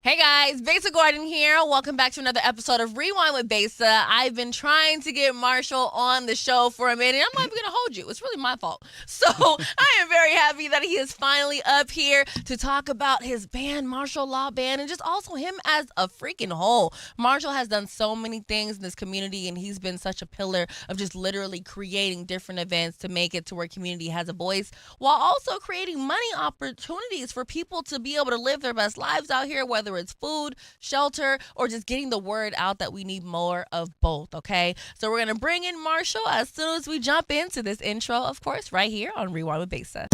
Hey guys, Besa Gordon here. Welcome back to another episode of Rewind with Besa. I've been trying to get Marshall on the show for a minute. I'm not even going to hold you. It's really my fault. So I am very happy that he is finally up here to talk about his band, Marshall Law Band, and just also him as a freaking whole. Marshall has done so many things in this community, and he's been such a pillar of just literally creating different events to make it to where community has a voice, while also creating money opportunities for people to be able to live their best lives out here, whether it's food, shelter, or just getting the word out that we need more of both, okay? So we're going to bring in Marshall as soon as we jump into this intro, of course, right here on Rewind with Besa.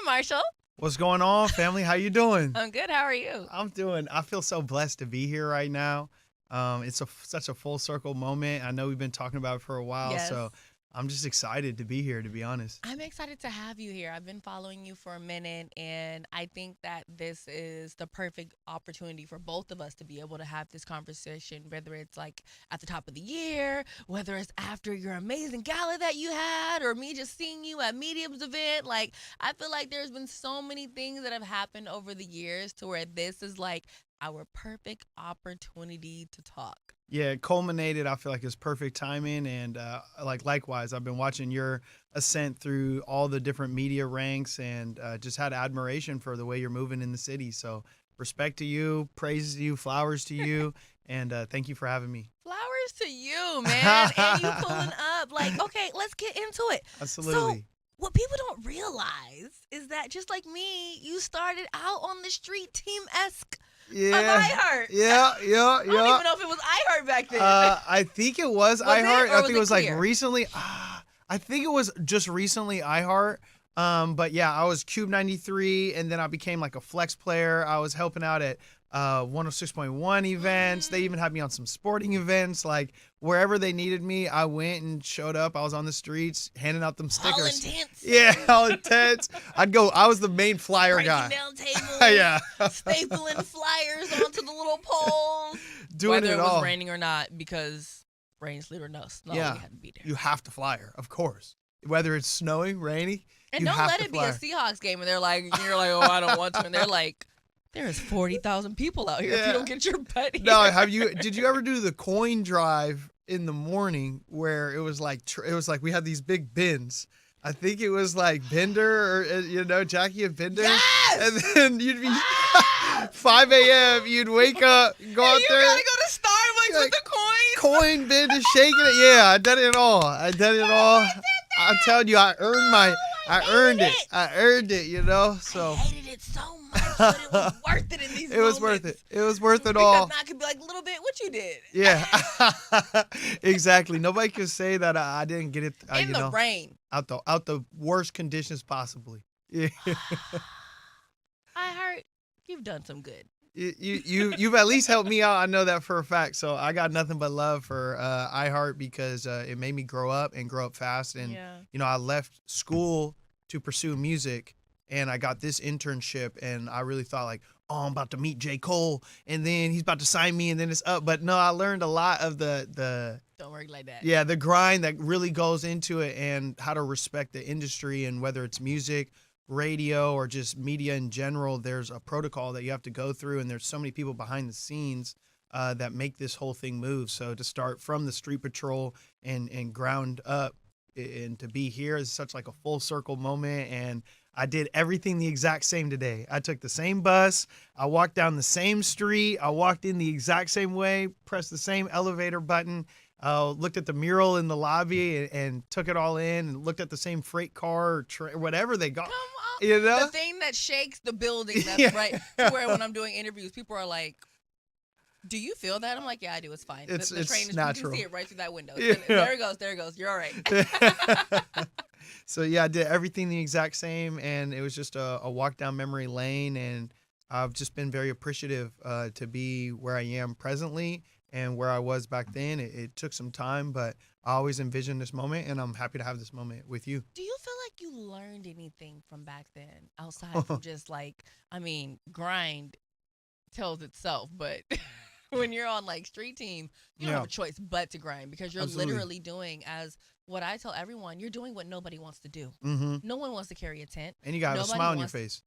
Marshall. What's going on, family? How you doing? I'm good. How are you? I feel so blessed to be here right now. It's such a full circle moment. I know we've been talking about it for a while, yes. So I'm just excited to be here, to be honest. I'm excited to have you here. I've been following you for a minute, and I think that this is the perfect opportunity for both of us to be able to have this conversation, whether it's like at the top of the year, whether it's after your amazing gala that you had, or me just seeing you at Medium's event. Like, I feel like there's been so many things that have happened over the years to where this is like our perfect opportunity to talk. Yeah, it culminated. I feel like it's perfect timing, and likewise, I've been watching your ascent through all the different media ranks, and just had admiration for the way you're moving in the city. So, respect to you, praise to you, flowers to you, and thank you for having me. Flowers to you, man, and you pulling up. Like, okay, let's get into it. Absolutely. So, what people don't realize is that just like me, you started out on the street team-esque. Yeah. Of iHeart. Yeah. I don't even know if it was iHeart back then. I think it was iHeart. I think it was Clear? like recently. I think it was just recently iHeart. But yeah, I was Cube 93, and then I became like a flex player. I was helping out at 106.1 events. They even had me on some sporting events. Like wherever they needed me, I went and showed up. I was on the streets handing out them stickers. All intense. Yeah, all intense. I was the main flyer breaking guy. down tables. Yeah. Stapling flyers onto the little poles. Doing Whether it it was all. raining or not, because rain, sleet, or no, we had to be there. You have to flyer, of course. Whether it's snowing, rainy, and you don't have let to it be flyer. a Seahawks game, and you're like, oh, I don't want to, and they're like, there's 40,000 people out here if you don't get your butt here. No, did you ever do the coin drive in the morning where it was like we had these big bins? I think it was like Bender or Jackie and Bender. Yes! And then you'd be 5 a.m. You'd wake up, go out there. You gotta go to Starbucks with the coins. Coin bin, just shaking it. Yeah, I did it all. I'm telling you, I earned it. I earned it, so. I hated it so much, but it was worth it in these moments. It was worth it. It was worth it all. Because now I could be like, little bit, what you did. Yeah, exactly. Nobody could say that I didn't get it. In the rain. Out the worst conditions possibly. Yeah. I heard you've done some good. You've at least helped me out. I know that for a fact. So I got nothing but love for iHeart because it made me grow up fast. And I left school to pursue music, and I got this internship, and I really thought like, oh, I'm about to meet J. Cole, and then he's about to sign me, and then it's up. But no, I learned a lot of the don't work like that. Yeah, the grind that really goes into it, and how to respect the industry, and whether it's music, radio, or just media in general, there's a protocol that you have to go through, and there's so many people behind the scenes that make this whole thing move. So to start from the street patrol and ground up, and to be here is such like a full circle moment. And I did everything the exact same today. I took the same bus. I walked down the same street. I walked in the exact same way, pressed the same elevator button, looked at the mural in the lobby and took it all in, and looked at the same freight car or whatever they got. Come on. You know? The thing that shakes the building, that's right. To where when I'm doing interviews, people are like, do you feel that? I'm like, yeah, I do. It's fine. The train is natural. You can see it right through that window. Yeah. There it goes. You're all right. So yeah, I did everything the exact same, and it was just a walk down memory lane, and I've just been very appreciative to be where I am presently, and where I was back then. It took some time, but I always envisioned this moment, and I'm happy to have this moment with you. Do you feel like you learned anything from back then outside from just like, I mean, grind tells itself, but when you're on like street team, you don't have a choice but to grind because you're Absolutely. literally doing as what I tell everyone, you're doing what nobody wants to do. Mm-hmm. No one wants to carry a tent. And you got to have a Nobody smile on your wants- face.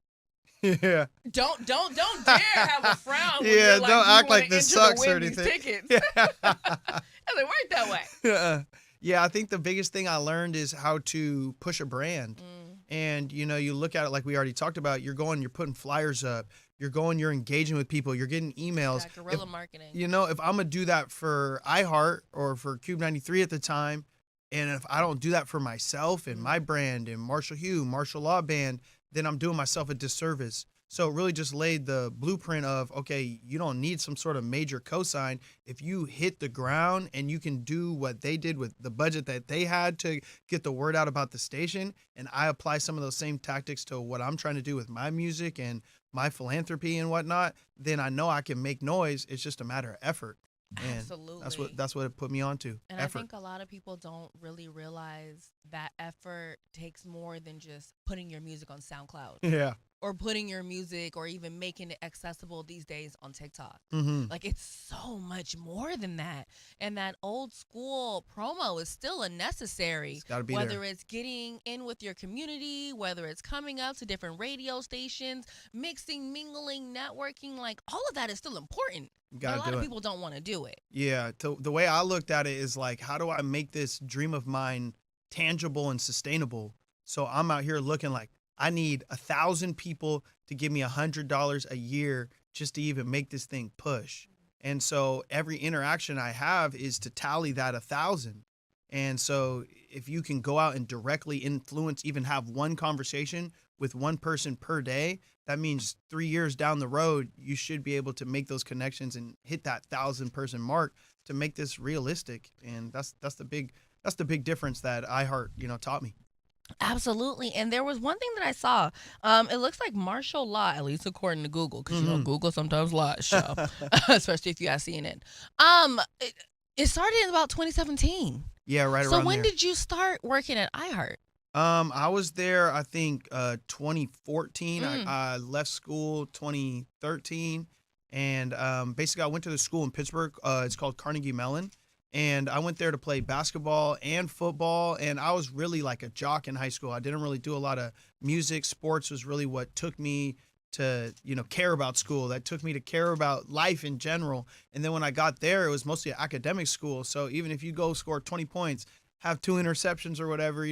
Yeah. Don't dare have a frown. When Yeah, you're like, don't you act wanna like this enter to sucks or win these anything. Tickets. Yeah. It doesn't work that way. Yeah, I think the biggest thing I learned is how to push a brand. And, you know, you look at it like we already talked about, you're putting flyers up, you're engaging with people, you're getting emails. That guerrilla marketing. You know, if I'm going to do that for iHeart or for Cube 93 at the time, and if I don't do that for myself and my brand and Hugh, Martial Law Band, then I'm doing myself a disservice. So it really just laid the blueprint of, okay, you don't need some sort of major cosign. If you hit the ground and you can do what they did with the budget that they had to get the word out about the station, and I apply some of those same tactics to what I'm trying to do with my music and my philanthropy and whatnot, then I know I can make noise. It's just a matter of effort. And Absolutely. that's what it put me onto. And effort. I think a lot of people don't really realize that effort takes more than just putting your music on SoundCloud Yeah. or putting your music or even making it accessible these days on TikTok. Mm-hmm. Like, it's so much more than that. And that old school promo is still necessary. It's gotta be whether there. it's getting in with your community, whether it's coming up to different radio stations, mixing, mingling, networking, like all of that is still important. You But a gotta lot do of it. people don't want to do it. Yeah, the way I looked at it is like, how do I make this dream of mine tangible and sustainable? So I'm out here looking like I need 1,000 people to give me $100 a year just to even make this thing push. And so every interaction I have is to tally that 1,000. And so if you can go out and directly influence, even have one conversation with one person per day, that means 3 years down the road, you should be able to make those connections and hit that 1,000-person mark to make this realistic. And that's the big difference that iHeart, taught me. Absolutely. And there was one thing that I saw. It looks like martial law, at least according to Google, because you know Google sometimes lies, so especially if you got CNN. It started in about 2017. Yeah, right So around when there. did you start working at iHeart? I was there, I think, 2014. Mm. I left school 2013. And basically, I went to the school in Pittsburgh. It's called Carnegie Mellon. And I went there to play basketball and football. And I was really like a jock in high school. I didn't really do a lot of music. Sports was really what took me to, care about school. That took me to care about life in general. And then when I got there, it was mostly an academic school. So even if you go score 20 points, have 2 interceptions or whatever,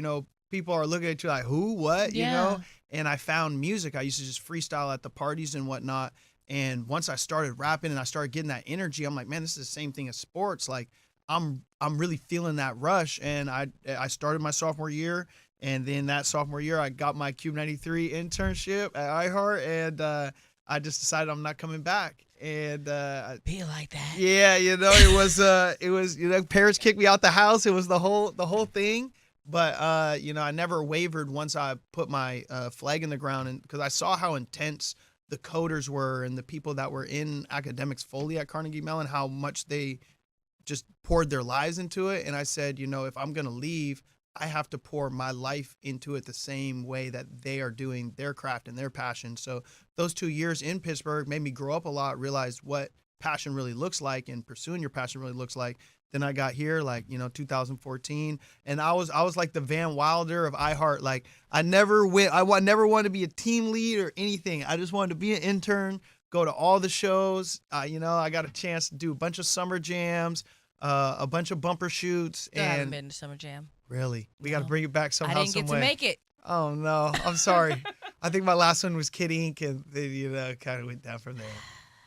people are looking at you like, who, what, Yeah. And I found music. I used to just freestyle at the parties and whatnot. And once I started rapping and I started getting that energy, I'm like, man, this is the same thing as sports. Like, I'm really feeling that rush. And I started my sophomore year. And then that sophomore year, I got my Cube 93 internship at iHeart. And I just decided I'm not coming back. And Be like that. yeah, it was parents kicked me out the house. It was the whole thing. But I never wavered once I put my flag in the ground, and because I saw how intense the coders were and the people that were in academics fully at Carnegie Mellon, how much they just poured their lives into it. And I said, if I'm gonna leave, I have to pour my life into it the same way that they are doing their craft and their passion. So those 2 years in Pittsburgh made me grow up a lot, realize what passion really looks like and pursuing your passion really looks like. Then I got here, 2014, and I was like the Van Wilder of iHeart. Like, I never wanted to be a team lead or anything. I just wanted to be an intern, go to all the shows. I got a chance to do a bunch of summer jams, a bunch of bumper shoots. Still haven't And been to Summer Jam. really, we got to No. bring it back I somehow, didn't get some way. to make it. Oh no, I'm sorry. I think my last one was Kid Ink, and then kind of went down from there.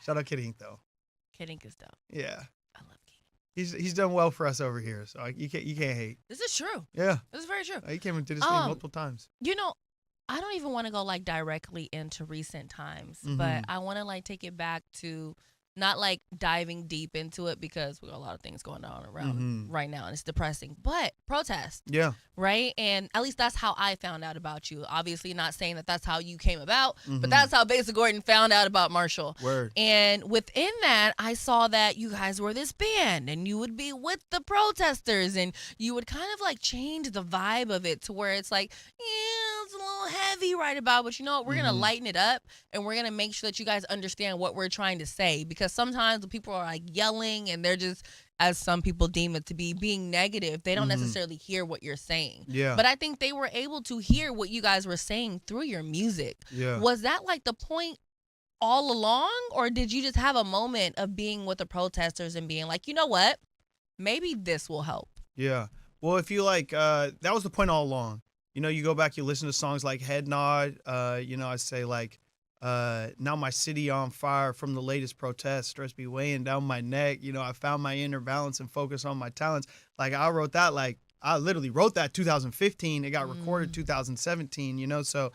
Shout out Kid Ink though. Kid Ink is dope. Yeah, I love Kid. he's done well for us over here, so you can't hate. This is true. Yeah, This is very true. he came and did his thing multiple times. I don't even want to go directly into recent times, Mhm. but I want to take it back to not like diving deep into it because we got a lot of things going on around right now and it's depressing, but protest. Yeah. Right. And at least that's how I found out about you. Obviously not saying that that's how you came about, but that's how Besa Gordon found out about Marshall. Word. And within that, I saw that you guys were this band and you would be with the protesters and you would kind of like change the vibe of it to where it's like, yeah, it's a little heavy right about, but you know what? We're going to lighten it up and we're going to make sure that you guys understand what we're trying to say, because sometimes when people are like yelling and they're just, as some people deem it to be, being negative, they don't necessarily hear what you're saying. Yeah. But I think they were able to hear what you guys were saying through your music. Yeah. Was that like the point all along, or did you just have a moment of being with the protesters and being like, you know what, maybe this will help? Yeah. Well, if you like, that was the point all along. You know, you go back, you listen to songs like Head Nod. You know, I say like, now my city on fire from the latest protest, stress be weighing down my neck. You know, I found my inner balance and focus on my talents. Like I wrote that, like I literally wrote that 2015. It got recorded 2017, you know? So,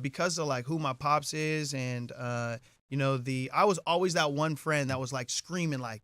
because of like who my pops is and, you know, I was always that one friend that was like screaming like,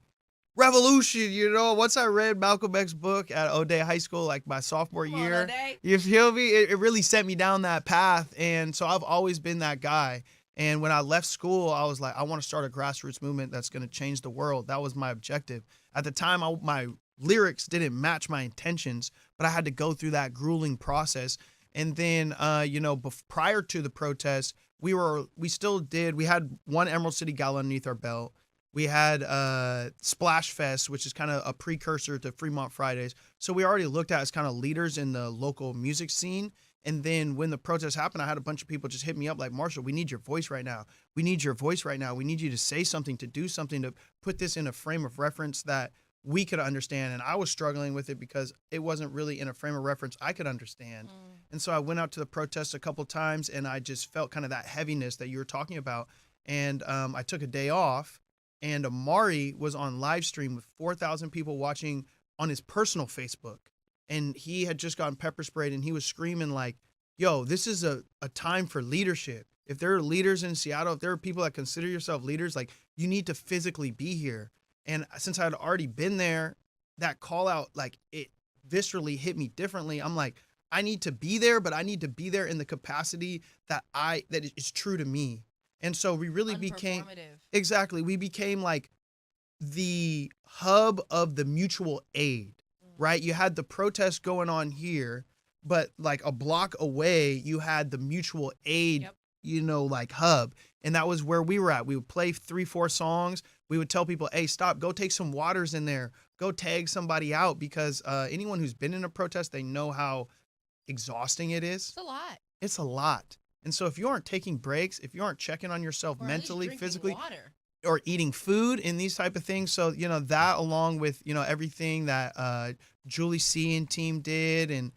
revolution, you know. Once I read Malcolm X's book at O'Day High School, like my sophomore year, you feel me? It really sent me down that path. And so I've always been that guy. And when I left school, I was like, I want to start a grassroots movement that's going to change the world. That was my objective. At the time, my lyrics didn't match my intentions, but I had to go through that grueling process. And then, you know, prior to the protest, we had one Emerald City Gala underneath our belt. We had Splash Fest, which is kind of a precursor to Fremont Fridays. So we already looked at as kind of leaders in the local music scene. And then when the protest happened, I had a bunch of people just hit me up like, Marshall, we need your voice right now. We need your voice right now. We need you to say something, to do something, to put this in a frame of reference that we could understand. And I was struggling with it because it wasn't really in a frame of reference I could understand. And so I went out to the protest a couple times and I just felt kind of that heaviness that you were talking about. And I took a day off, and Amari was on live stream with 4,000 people watching on his personal Facebook. And he had just gotten pepper sprayed and he was screaming like, yo, this is a time for leadership. If there are leaders in Seattle, if there are people that consider yourself leaders, like you need to physically be here. And since I had already been there, that call out, like it viscerally hit me differently. I'm like, I need to be there, but I need to be there in the capacity that is true to me. And so we really became, exactly, we became like the hub of the mutual aid. Right? You had the protest going on here, but like a block away, you had the mutual aid, you know, like hub. And that was where we were at. We would play 3-4 songs. We would tell people, hey, stop, go take some waters in there. Go tag somebody out, because anyone who's been in a protest, they know how exhausting it is. It's a lot. It's a lot. And so if you aren't taking breaks, if you aren't checking on yourself mentally, physically, or eating food and these type of things. So, you know, that along with, you know, everything that Julie C and team did, and,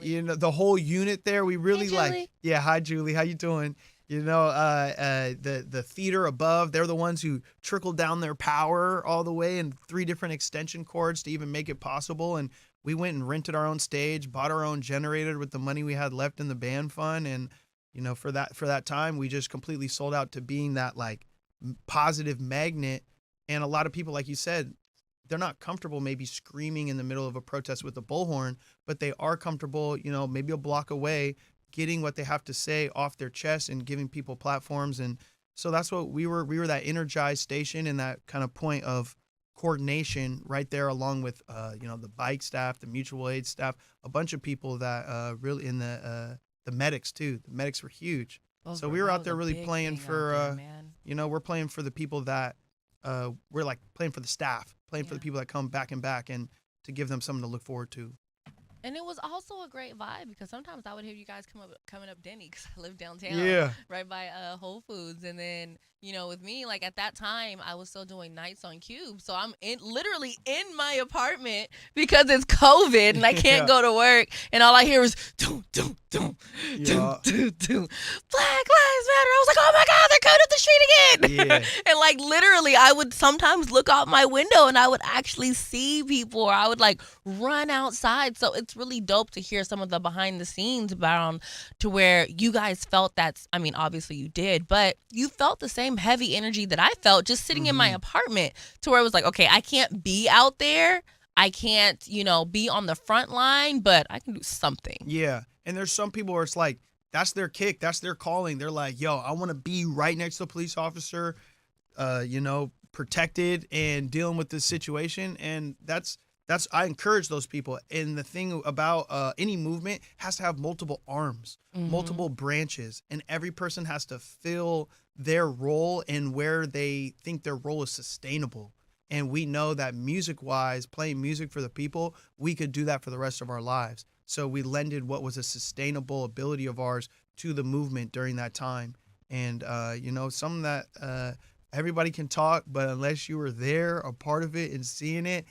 you know, the whole unit there, we really yeah. Hi, Julie. How you doing? You know, the theater above, they're the ones who trickled down their power all the way in 3 different extension cords to even make it possible. And we went and rented our own stage, bought our own generator with the money we had left in the band fund. And, you know, for that time, we just completely sold out to being that like positive magnet. And a lot of people, like you said, they're not comfortable maybe screaming in the middle of a protest with a bullhorn, but they are comfortable, you know, maybe a block away, getting what they have to say off their chest and giving people platforms. And so that's what we were that energized station and that kind of point of coordination right there, along with you know, the bike staff, the mutual aid staff, a bunch of people that really, in the medics too. The medics were huge. So we were out there really playing for, you know, we're playing for the people that, we're like playing for the staff, playing for the people that come back and back, and to give them something to look forward to. And it was also a great vibe, because sometimes I would hear you guys coming up Denny, because I live downtown, right by Whole Foods. And then, you know, with me, like at that time, I was still doing nights on Cube. So I'm literally in my apartment because it's COVID and I can't go to work. And all I hear is, doom, doom, doom, doom, doom, doom. Black Lives Matter. I was like, oh my God, they're coming up the street again. And like literally, I would sometimes look out my window and I would actually see people, or I would like run outside. So it's it's really dope to hear some of the behind the scenes around to where you guys felt I mean, obviously you did, but you felt the same heavy energy that I felt just sitting in my apartment, to where it was like, okay, I can't be out there. I can't, be on the front line, but I can do something. Yeah. And there's some people where it's like, that's their kick. That's their calling. They're like, yo, I want to be right next to a police officer, protected and dealing with this situation. And that's I encourage those people. And the thing about any movement has to have multiple arms, multiple branches, and every person has to fill their role and where they think their role is sustainable. And we know that music-wise, playing music for the people, we could do that for the rest of our lives. So we lended what was a sustainable ability of ours to the movement during that time. And, something that everybody can talk, but unless you were there, a part of it and seeing it,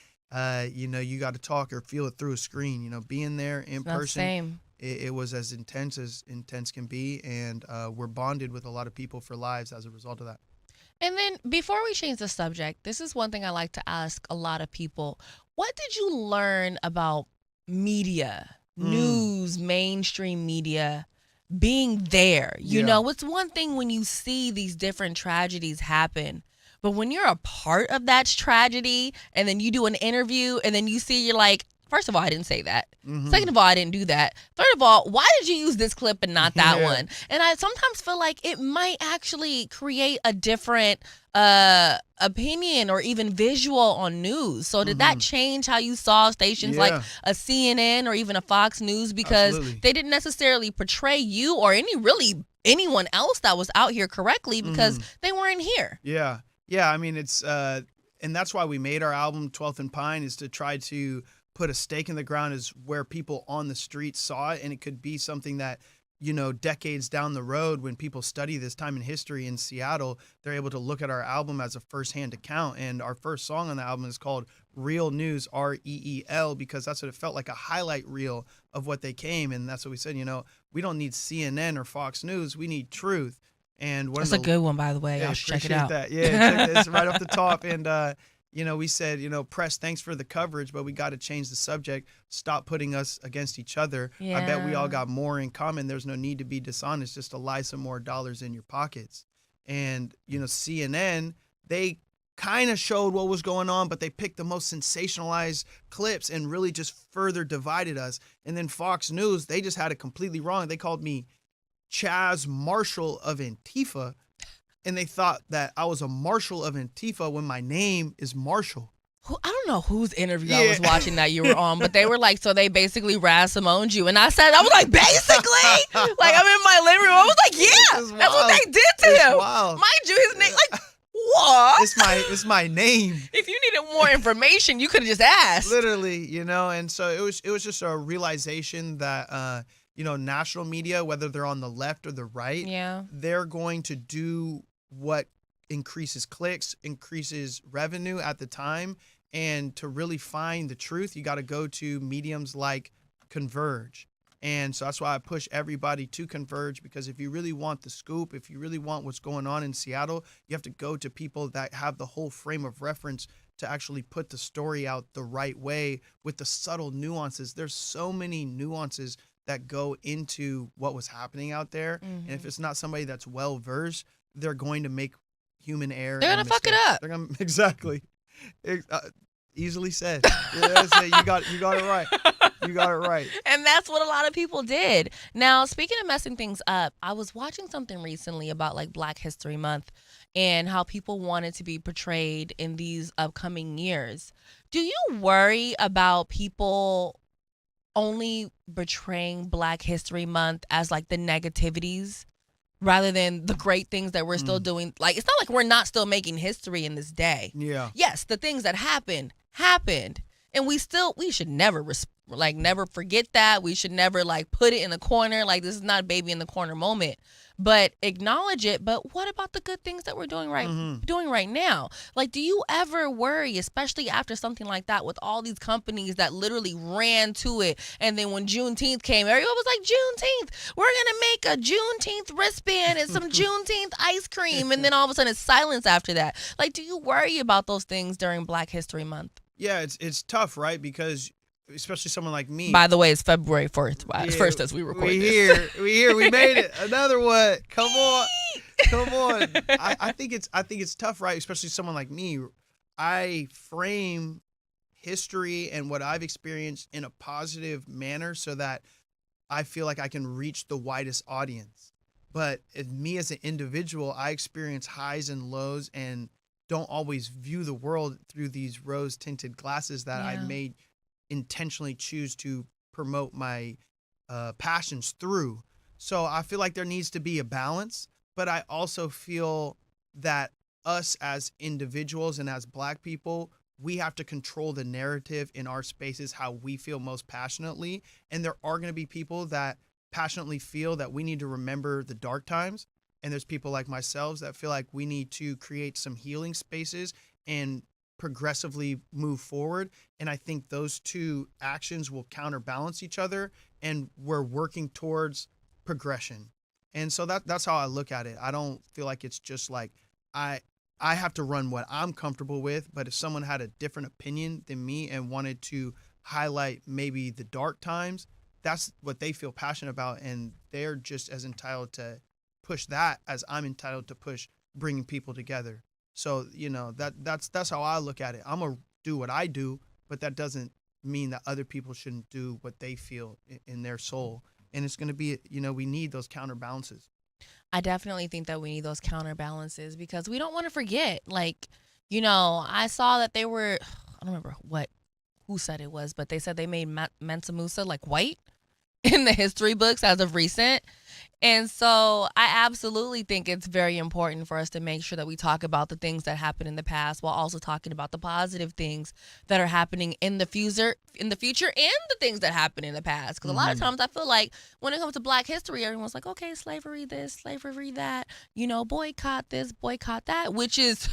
you got to talk or feel it through a screen. Being there in person, it was as intense can be. And we're bonded with a lot of people for lives as a result of that. And then before we change the subject, this is one thing I like to ask a lot of people. What did you learn about media, news, mainstream media, being there? You know, it's one thing when you see these different tragedies happen, but when you're a part of that tragedy and then you do an interview and then you see, you're like, first of all, I didn't say that. Second of all, I didn't do that. Third of all, why did you use this clip and not that one? And I sometimes feel like it might actually create a different opinion or even visual on news. So did that change how you saw stations like a CNN or even a Fox News? Because they didn't necessarily portray you or anyone else that was out here correctly because they weren't here. Yeah. I mean, it's and that's why we made our album 12th and Pine, is to try to put a stake in the ground is where people on the street saw it. And it could be something that, decades down the road, when people study this time in history in Seattle, they're able to look at our album as a firsthand account. And our first song on the album is called Real News, REEL, because that's what it felt like, a highlight reel of what they came. And that's what we said, we don't need CNN or Fox News. We need truth. And that's a good one, by the way. I should check it out. That. Yeah, check this right off the top. And, we said, press, thanks for the coverage, but we got to change the subject. Stop putting us against each other. Yeah. I bet we all got more in common. There's no need to be dishonest, just to lie some more dollars in your pockets. And, CNN, they kind of showed what was going on, but they picked the most sensationalized clips and really just further divided us. And then Fox News, they just had it completely wrong. They called me Chaz Marshall of Antifa. And they thought that I was a marshal of Antifa when my name is Marshall. I don't know whose interview I was watching that you were on, but they were like, so they basically Simoned you. And I was like, basically? Like, I'm in my living room. I was like, yeah, that's what they did to him. Wild. Mind you, his name, like, what? It's my name. If you needed more information, you could have just asked. Literally, and so it was just a realization that, national media, whether they're on the left or the right, they're going to do what increases clicks, increases revenue at the time. And to really find the truth, you got to go to mediums like Converge. And so that's why I push everybody to Converge, because if you really want the scoop, if you really want what's going on in Seattle, you have to go to people that have the whole frame of reference to actually put the story out the right way with the subtle nuances. There's so many nuances that go into what was happening out there. And if it's not somebody that's well-versed, they're going to make human error. They're going to fuck it up. They're gonna, exactly. Easily said. You got it right. You got it right. And that's what a lot of people did. Now, speaking of messing things up, I was watching something recently about like Black History Month and how people wanted to be portrayed in these upcoming years. Do you worry about people only portraying Black History Month as like the negativities rather than the great things that we're still doing? Like, it's not like we're not still making history in this day. Yeah. Yes, the things that happened. And we should never never forget that. We should never like put it in the corner. Like, this is not a baby in the corner moment, but acknowledge it. But what about the good things that we're doing right now? Like, do you ever worry, especially after something like that, with all these companies that literally ran to it? And then when Juneteenth came, everyone was like, Juneteenth, we're going to make a Juneteenth wristband and some Juneteenth ice cream. And then all of a sudden it's silence after that. Like, do you worry about those things during Black History Month? Yeah, it's tough, right? Because especially someone like me. By the way, it's February 1st, first as we record this. We made it. Another one. Come on. I think it's tough, right? Especially someone like me. I frame history and what I've experienced in a positive manner so that I feel like I can reach the widest audience. But me as an individual, I experience highs and lows and don't always view the world through these rose-tinted glasses that I may intentionally choose to promote my passions through. So I feel like there needs to be a balance, but I also feel that us as individuals and as Black people, we have to control the narrative in our spaces how we feel most passionately. And there are going to be people that passionately feel that we need to remember the dark times. And there's people like myself that feel like we need to create some healing spaces and progressively move forward. And I think those two actions will counterbalance each other, and we're working towards progression. And so that's how I look at it. I don't feel like it's just like I have to run what I'm comfortable with, but if someone had a different opinion than me and wanted to highlight maybe the dark times, that's what they feel passionate about, and they're just as entitled to push that as I'm entitled to push bringing people together. So, that's how I look at it. I'm going to do what I do, but that doesn't mean that other people shouldn't do what they feel in their soul. And it's going to be, we need those counterbalances. I definitely think that we need those counterbalances because we don't want to forget. I saw that they were, I don't remember who said it was, but they said they made Mansa Musa white in the history books as of recent. And so I absolutely think it's very important for us to make sure that we talk about the things that happened in the past while also talking about the positive things that are happening in the future and the things that happened in the past. Because a lot of times I feel like when it comes to Black history, everyone's like, okay, slavery this, slavery that, boycott this, boycott that, which is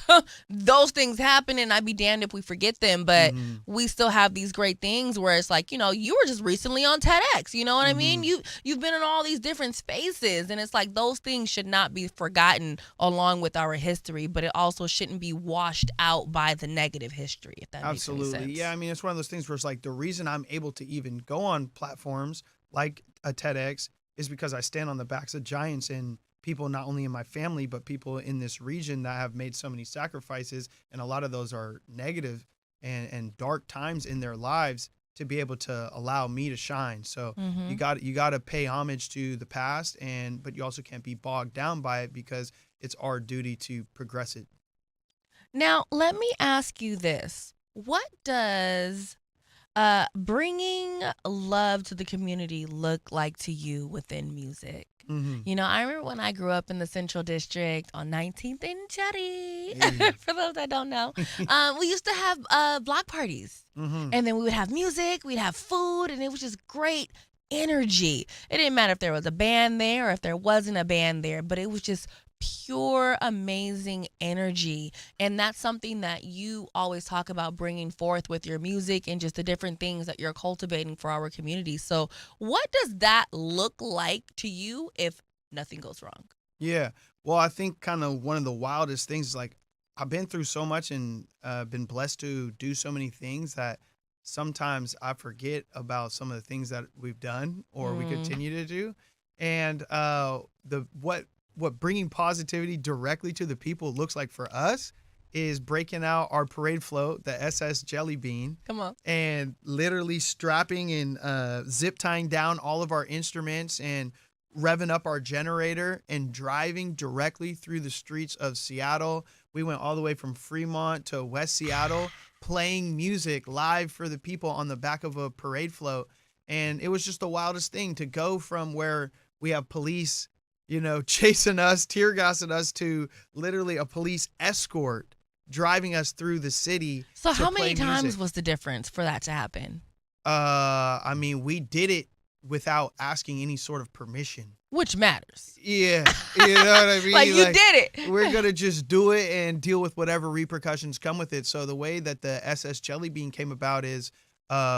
those things happen and I'd be damned if we forget them. But we still have these great things where it's like, you were just recently on TEDx, you know what I mean? You've been in all these different spaces, and it's like those things should not be forgotten along with our history, but it also shouldn't be washed out by the negative history, if that makes any sense. Yeah, I mean, it's one of those things where it's like the reason I'm able to even go on platforms like a TEDx is because I stand on the backs of giants and people not only in my family, but people in this region that have made so many sacrifices, and a lot of those are negative and dark times in their lives, to be able to allow me to shine. So you got to pay homage to the past, but you also can't be bogged down by it because it's our duty to progress it. Now, let me ask you this. What does bringing love to the community look like to you within music? I remember when I grew up in the Central District on 19th and Cherry. For those that don't know, we used to have block parties. And then we would have music, we'd have food, and it was just great energy. It didn't matter if there was a band there or if there wasn't a band there, but it was just pure, amazing energy. And that's something that you always talk about bringing forth with your music and just the different things that you're cultivating for our community. So what does that look like to you if nothing goes wrong? Yeah. Well, I think kind of one of the wildest things is I've been through so much and been blessed to do so many things that sometimes I forget about some of the things that we've done or we continue to do. And what bringing positivity directly to the people looks like for us is breaking out our parade float, the SS Jelly Bean. Come on. And literally strapping and zip tying down all of our instruments and revving up our generator and driving directly through the streets of Seattle. We went all the way from Fremont to West Seattle, playing music live for the people on the back of a parade float. And it was just the wildest thing to go from where we have police, chasing us, tear gassing us, to literally a police escort driving us through the city. So how many times was the difference for that to happen? I mean, we did it without asking any sort of permission. Which matters. Yeah. You know what I mean? Like you did it. We're going to just do it and deal with whatever repercussions come with it. So the way that the SS Jelly Bean came about is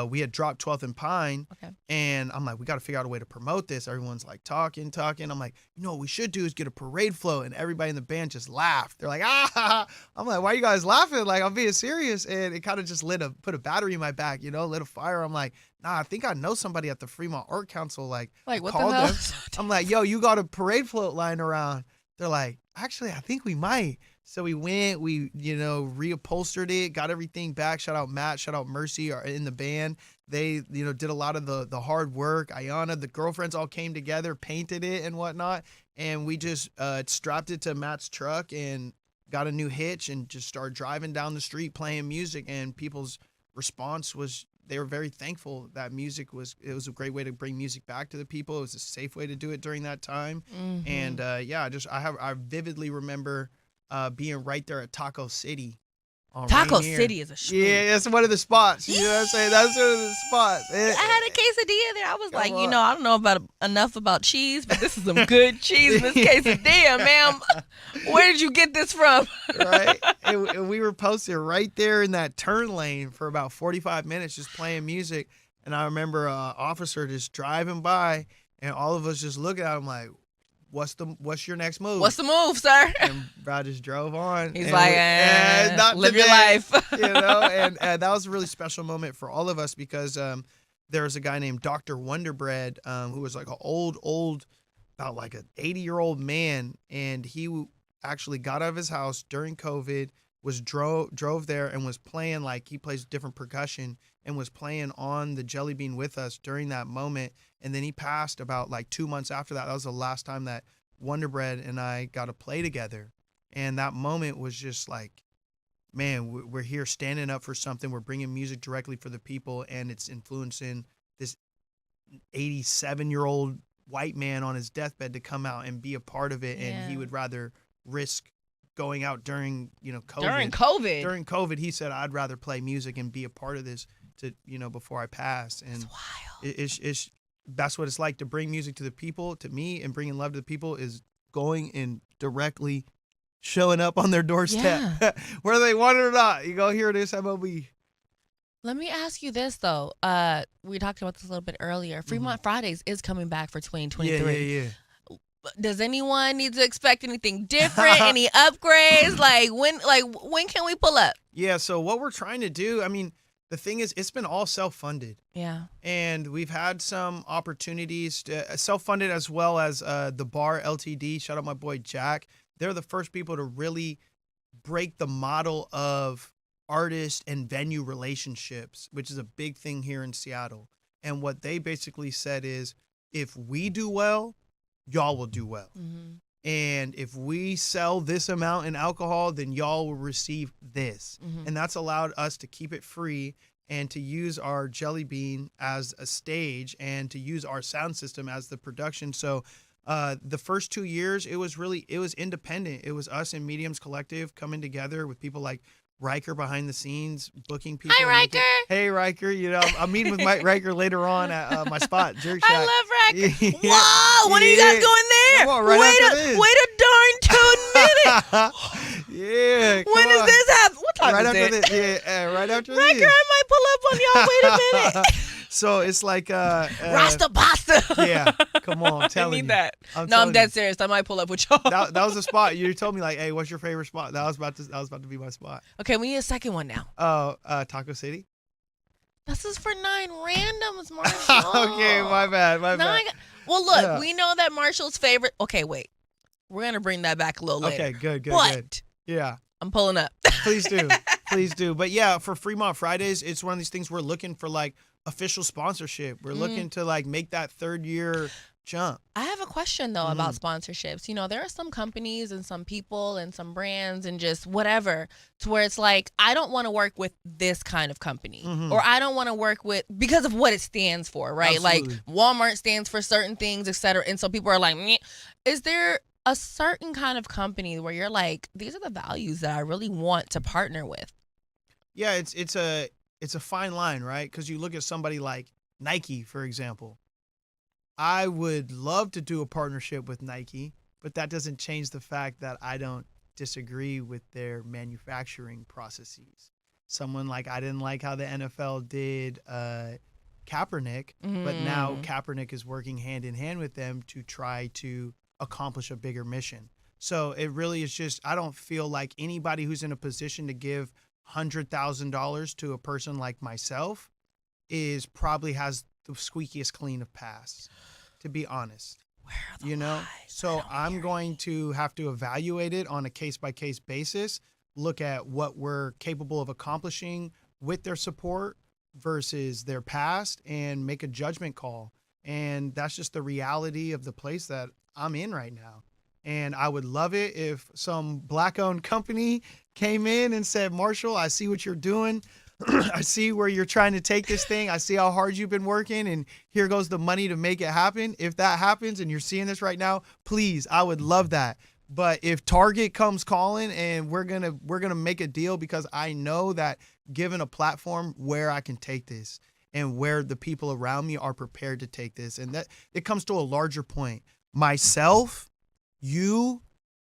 we had dropped 12th and Pine, Okay. and I'm like, we got to figure out a way to promote this. Everyone's like talking. I'm like, what we should do is get a parade float, and everybody in the band just laughed. They're like, ah. I'm like, why are you guys laughing? Like, I'm being serious, and it kind of just put a battery in my back, lit a fire. I'm like, nah, I think I know somebody at the Fremont Art Council. Like Like, what the called hell? them. I'm like, yo, you got a parade float lying around? They're like, actually, I think we might. So we went, we, reupholstered it, got everything back. Shout out Matt, shout out Mercy are in the band. They, did a lot of the hard work. Ayana, the girlfriends all came together, painted it and whatnot. And we just strapped it to Matt's truck and got a new hitch and just started driving down the street playing music. And people's response was they were very thankful that it was a great way to bring music back to the people. It was a safe way to do it during that time. Mhm. And I vividly remember being right there at Taco City. Taco Rainier. City is a street. Yeah, it's one of the spots. You know what I'm saying? That's one of the spots. I had a quesadilla there. I was like, on. I don't know enough about cheese, but this is some good cheese in this quesadilla, ma'am. Where did you get this from? Right? And we were posted right there in that turn lane for about 45 minutes just playing music. And I remember an officer just driving by, and all of us just looking at him like, what's your next move? What's the move, sir? And Brad just drove on. He's and like, not live your today. life. And that was a really special moment for all of us because there was a guy named Dr. Wonderbread who was like an old, about like an 80-year-old man, and he actually got out of his house during COVID, drove there and was playing, like he plays different percussion, and was playing on the Jelly Bean with us during that moment. And then he passed about like 2 months after that. That was the last time that Wonderbread and I got to play together. And that moment was just like, man, we're here standing up for something. We're bringing music directly for the people, and it's influencing this 87-year-old white man on his deathbed to come out and be a part of it. Yeah. And he would rather risk going out during, COVID. During COVID, he said, I'd rather play music and be a part of this before I pass. And It's wild. That's what it's like to bring music to the people. To me, and bringing love to the people is going and directly showing up on their doorstep, whether they want it or not. You go, here it is, MOB. Let me ask you this, though. We talked about this a little bit earlier. Fremont Fridays is coming back for 2023. Yeah. Does anyone need to expect anything different? Any upgrades? When can we pull up? Yeah, so what we're trying to do, I mean, the thing is, it's been all self-funded. Yeah. And we've had some opportunities to self-funded, as well as the Bar LTD. Shout out my boy Jack. They're the first people to really break the model of artist and venue relationships, which is a big thing here in Seattle. And what they basically said is, if we do well, y'all will do well. Mm-hmm. And if we sell this amount in alcohol, then y'all will receive this. Mm-hmm. And that's allowed us to keep it free and to use our Jelly Bean as a stage and to use our sound system as the production. So the first 2 years, it was independent. It was us and Mediums Collective coming together with people like Riker behind the scenes, booking people. Hi, Riker. Hey, Riker. I'm meeting with Mike Riker later on at my spot, Jerk Shack. I love Riker. Whoa, when are you guys going there? Come on, right wait a darn minute. Yeah. When does this happen? What time right is after it? this. Yeah, right after Riker, this. I might pull up on y'all. Wait a minute. So it's like Rasta pasta. Yeah, come on, I'm telling you. I need that. I'm No, I'm telling dead you. serious. I might pull up with y'all. That was the spot. You told me like, hey, what's your favorite spot? That was about to be my spot. Okay, we need a second one now. Oh, Taco City. This is for 9 randoms, Marshall. Okay, my bad. Well, look, Yeah. we know that Marshall's favorite. Okay, wait. We're going to bring that back a little later. Okay, good. But Yeah, I'm pulling up. please do. Please do. But yeah, for Fremont Fridays, it's one of these things we're looking for like official sponsorship. We're looking to like make that 3rd year jump. I have a question, though, about sponsorships. There are some companies and some people and some brands and just whatever to where it's like, I don't want to work with this kind of company or I don't want to work with because of what it stands for, right? Absolutely. Like Walmart stands for certain things, et cetera. And so people are like, meh. Is there a certain kind of company where you're like, these are the values that I really want to partner with? Yeah, it's a fine line, right? Because you look at somebody like Nike, for example. I would love to do a partnership with Nike, but that doesn't change the fact that I don't disagree with their manufacturing processes. someone like I didn't like how the NFL did Kaepernick, but now Mm. Kaepernick is working hand in hand with them to try to accomplish a bigger mission. So it really is just, I don't feel like anybody who's in a position to give $100,000 to a person like myself is probably has the squeakiest clean of paths, to be honest. Where are the You know, lies? I so don't I'm hear going any. to have to evaluate it on a case by case basis, look at what we're capable of accomplishing with their support versus their past, and make a judgment call. And that's just the reality of the place that I'm in right now. And I would love it if some black owned company came in and said, Marshall, I see what you're doing. I see where you're trying to take this thing. I see how hard you've been working, and here goes the money to make it happen. If that happens and you're seeing this right now, please, I would love that. But if Target comes calling and we're gonna make a deal, because I know that given a platform where I can take this and where the people around me are prepared to take this, and that it comes to a larger point. Myself, you,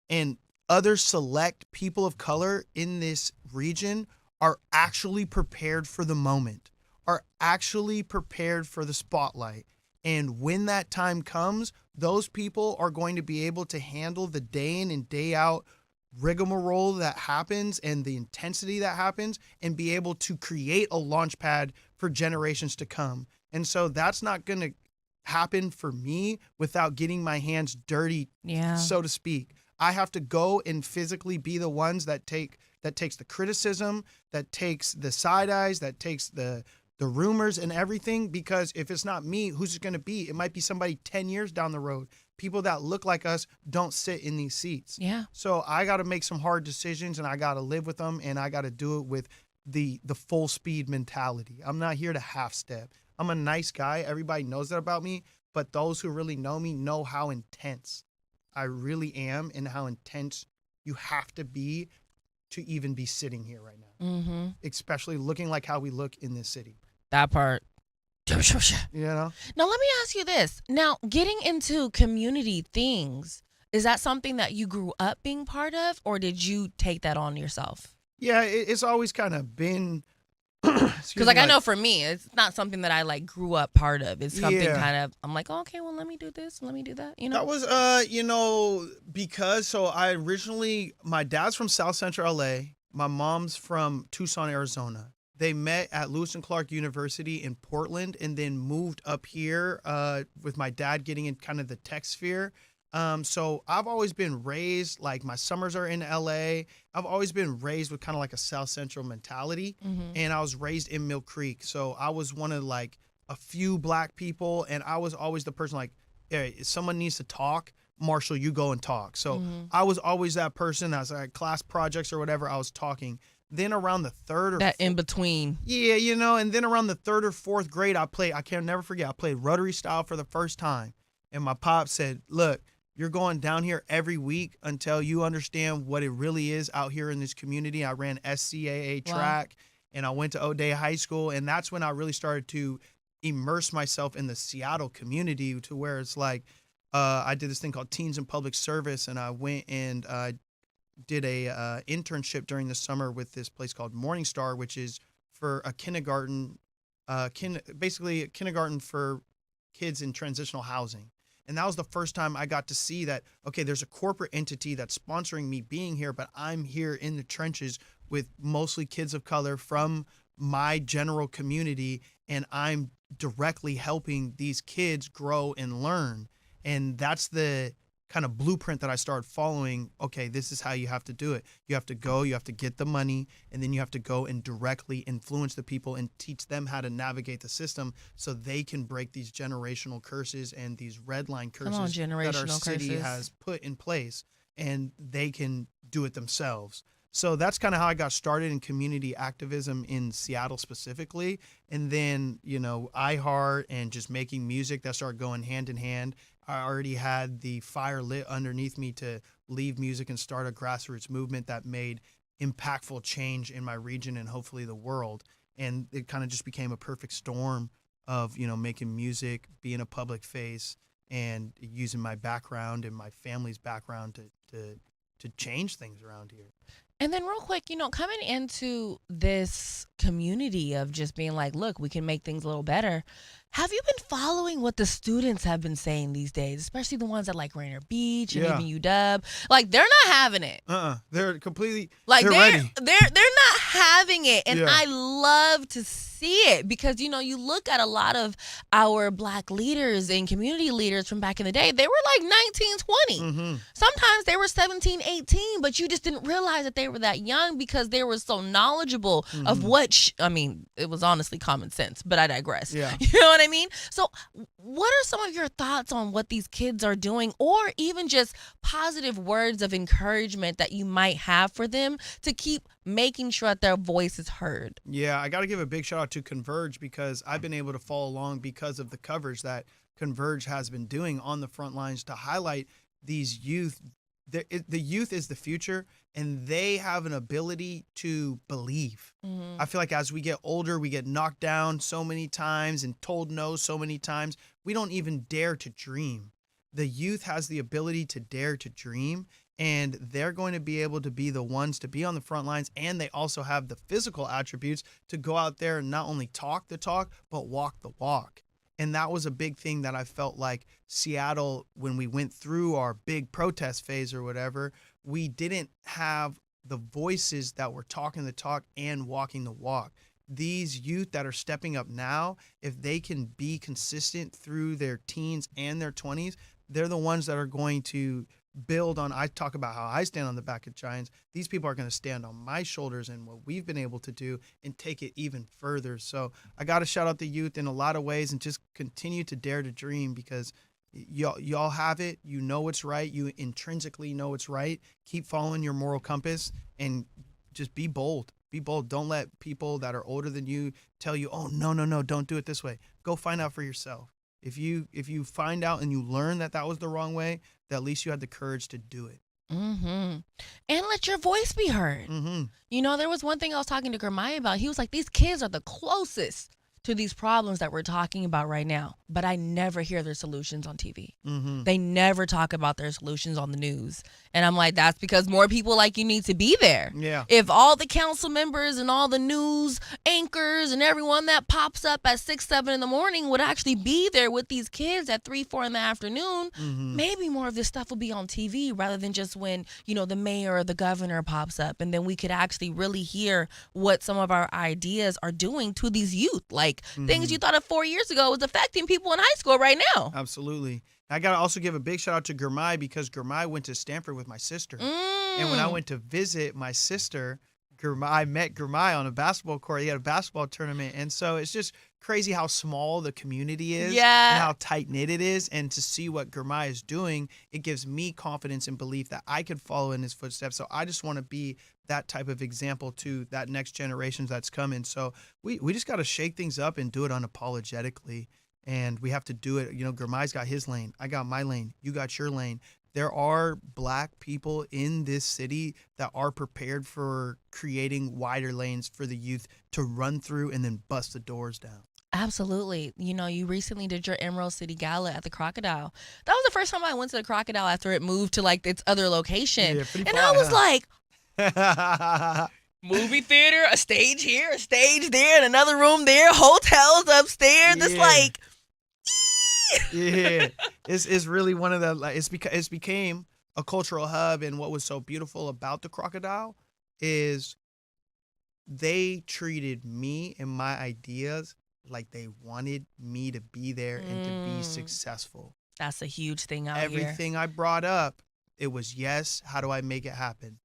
and other select people of color in this region are actually prepared for the moment, are actually prepared for the spotlight. And when that time comes, those people are going to be able to handle the day in and day out rigmarole that happens and the intensity that happens, and be able to create a launch pad for generations to come. And so that's not going to happen for me without getting my hands dirty, Yeah. so to speak. I have to go and physically be the ones that takes the criticism, that takes the side eyes, that takes the rumors and everything. Because if it's not me, who's it going to be? It might be somebody 10 years down the road. People that look like us don't sit in these seats. Yeah. So I got to make some hard decisions, and I got to live with them, and I got to do it with the full speed mentality. I'm not here to half step. I'm a nice guy. Everybody knows that about me, but those who really know me know how intense I really am and how intense you have to be to even be sitting here right now, Mm-hmm. especially looking like how we look in this city. That part. You know? Now, let me ask you this. Now, getting into community things, is that something that you grew up being part of, or did you take that on yourself? Yeah, it's always kind of been. Because, like, I know for me, it's not something that I, like, grew up part of. It's something Yeah. kind of, I'm like, oh, okay, well, let me do this, let me do that, you know? That was, because so my dad's from South Central LA. My mom's from Tucson, Arizona. They met at Lewis and Clark University in Portland, and then moved up here with my dad getting in kind of the tech sphere. So I've always been raised, like, my summers are in LA. I've always been raised with kind of like a South Central mentality. Mm-hmm. And I was raised in Mill Creek. So I was one of like a few black people, and I was always the person like, hey, if someone needs to talk, Marshall, you go and talk. So I was always that person. I was like class projects or whatever, I was talking. Then around the third or That in between. yeah, and then around the third or fourth grade, I can never forget, I played rotary style for the first time. And my pop said, look, you're going down here every week until you understand what it really is out here in this community. I ran SCAA track, and I went to O'Day High School. And that's when I really started to immerse myself in the Seattle community, to where it's like, I did this thing called Teens in Public Service, and I went and did a internship during the summer with this place called Morning Star, which is for a kindergarten, basically a kindergarten for kids in transitional housing. And that was the first time I got to see that, okay, there's a corporate entity that's sponsoring me being here, but I'm here in the trenches with mostly kids of color from my general community, and I'm directly helping these kids grow and learn. And that's the kind of blueprint that I started following. Okay, this is how you have to do it. You have to go, you have to get the money, and then you have to go and directly influence the people and teach them how to navigate the system, so they can break these generational curses and these red line curses that our generational city curses. has put in place, and they can do it themselves. So that's kind of how I got started in community activism in Seattle specifically. And then, iHeart and just making music, that started going hand in hand. I already had the fire lit underneath me to leave music and start a grassroots movement that made impactful change in my region and hopefully the world. And it kind of just became a perfect storm of, making music, being a public face, and using my background and my family's background to change things around here. And then real quick, coming into this community of just being like, look, we can make things a little better. Have you been following what the students have been saying these days, especially the ones at like Rainier Beach and Yeah. even UW? Like, they're not having it. They're completely, Like they're ready. they're not having it, and Yeah. I love to see it because you look at a lot of our Black leaders and community leaders from back in the day. They were like 19, 20. Mm-hmm. Sometimes they were 17, 18, but you just didn't realize that they were that young because they were so knowledgeable of what it was honestly common sense, but I digress. Yeah. You know what I mean? So what are some of your thoughts on what these kids are doing, or even just positive words of encouragement that you might have for them to keep making sure that their voice is heard? Yeah, I got to give a big shout out to Converge because I've been able to follow along because of the coverage that Converge has been doing on the front lines to highlight these youth. The youth is the future, and they have an ability to believe. I feel like as we get older, we get knocked down so many times and told no so many times. We don't even dare to dream. The youth has the ability to dare to dream, and they're going to be able to be the ones to be on the front lines, and they also have the physical attributes to go out there and not only talk the talk, but walk the walk. And that was a big thing that I felt like Seattle, when we went through our big protest phase or whatever, we didn't have the voices that were talking the talk and walking the walk. These youth that are stepping up now, if they can be consistent through their teens and their 20s, they're the ones that are going to build on. I talk about how I stand on the back of giants. These people are going to stand on my shoulders and what we've been able to do and take it even further. So I got to shout out the youth in a lot of ways and just continue to dare to dream because y'all have it. You know what's right. You intrinsically know what's right. Keep following your moral compass and just be bold. Be bold. Don't let people that are older than you tell you, oh, no, don't do it this way. Go find out for yourself. If you find out and you learn that was the wrong way, that at least you had the courage to do it. And let your voice be heard. There was one thing I was talking to Gurmai about. He was like, these kids are the closest to these problems that we're talking about right now, but I never hear their solutions on TV. They never talk about their solutions on the news. And I'm like, that's because more people like you need to be there. Yeah. If all the council members and all the news anchors and everyone that pops up at 6, 7 in the morning would actually be there with these kids at 3, 4 in the afternoon, maybe more of this stuff will be on TV rather than just when, the mayor or the governor pops up. And then we could actually really hear what some of our ideas are doing to these youth. Like things you thought of 4 years ago was affecting people in high school right now. Absolutely. I got to also give a big shout out to Gurmai because Gurmai went to Stanford with my sister. And when I went to visit my sister, I met Gurmai on a basketball court. He had a basketball tournament. And so it's just crazy how small the community is and how tight-knit it is. And to see what Gurmai is doing, it gives me confidence and belief that I could follow in his footsteps. So I just want to be that type of example to that next generation that's coming. So we just got to shake things up and do it unapologetically. And we have to do it. Gurmai's got his lane. I got my lane. You got your lane. There are Black people in this city that are prepared for creating wider lanes for the youth to run through and then bust the doors down. Absolutely. You recently did your Emerald City Gala at the Crocodile. That was the first time I went to the Crocodile after it moved to like its other location. And I was like, movie theater, a stage here, a stage there, and another room there, hotels upstairs. It's like, it's really one of the it's became a cultural hub. And what was so beautiful about the Crocodile is they treated me and my ideas like they wanted me to be there and to be successful. That's a huge thing out here. Everything I brought up, it was yes, how do I make it happen?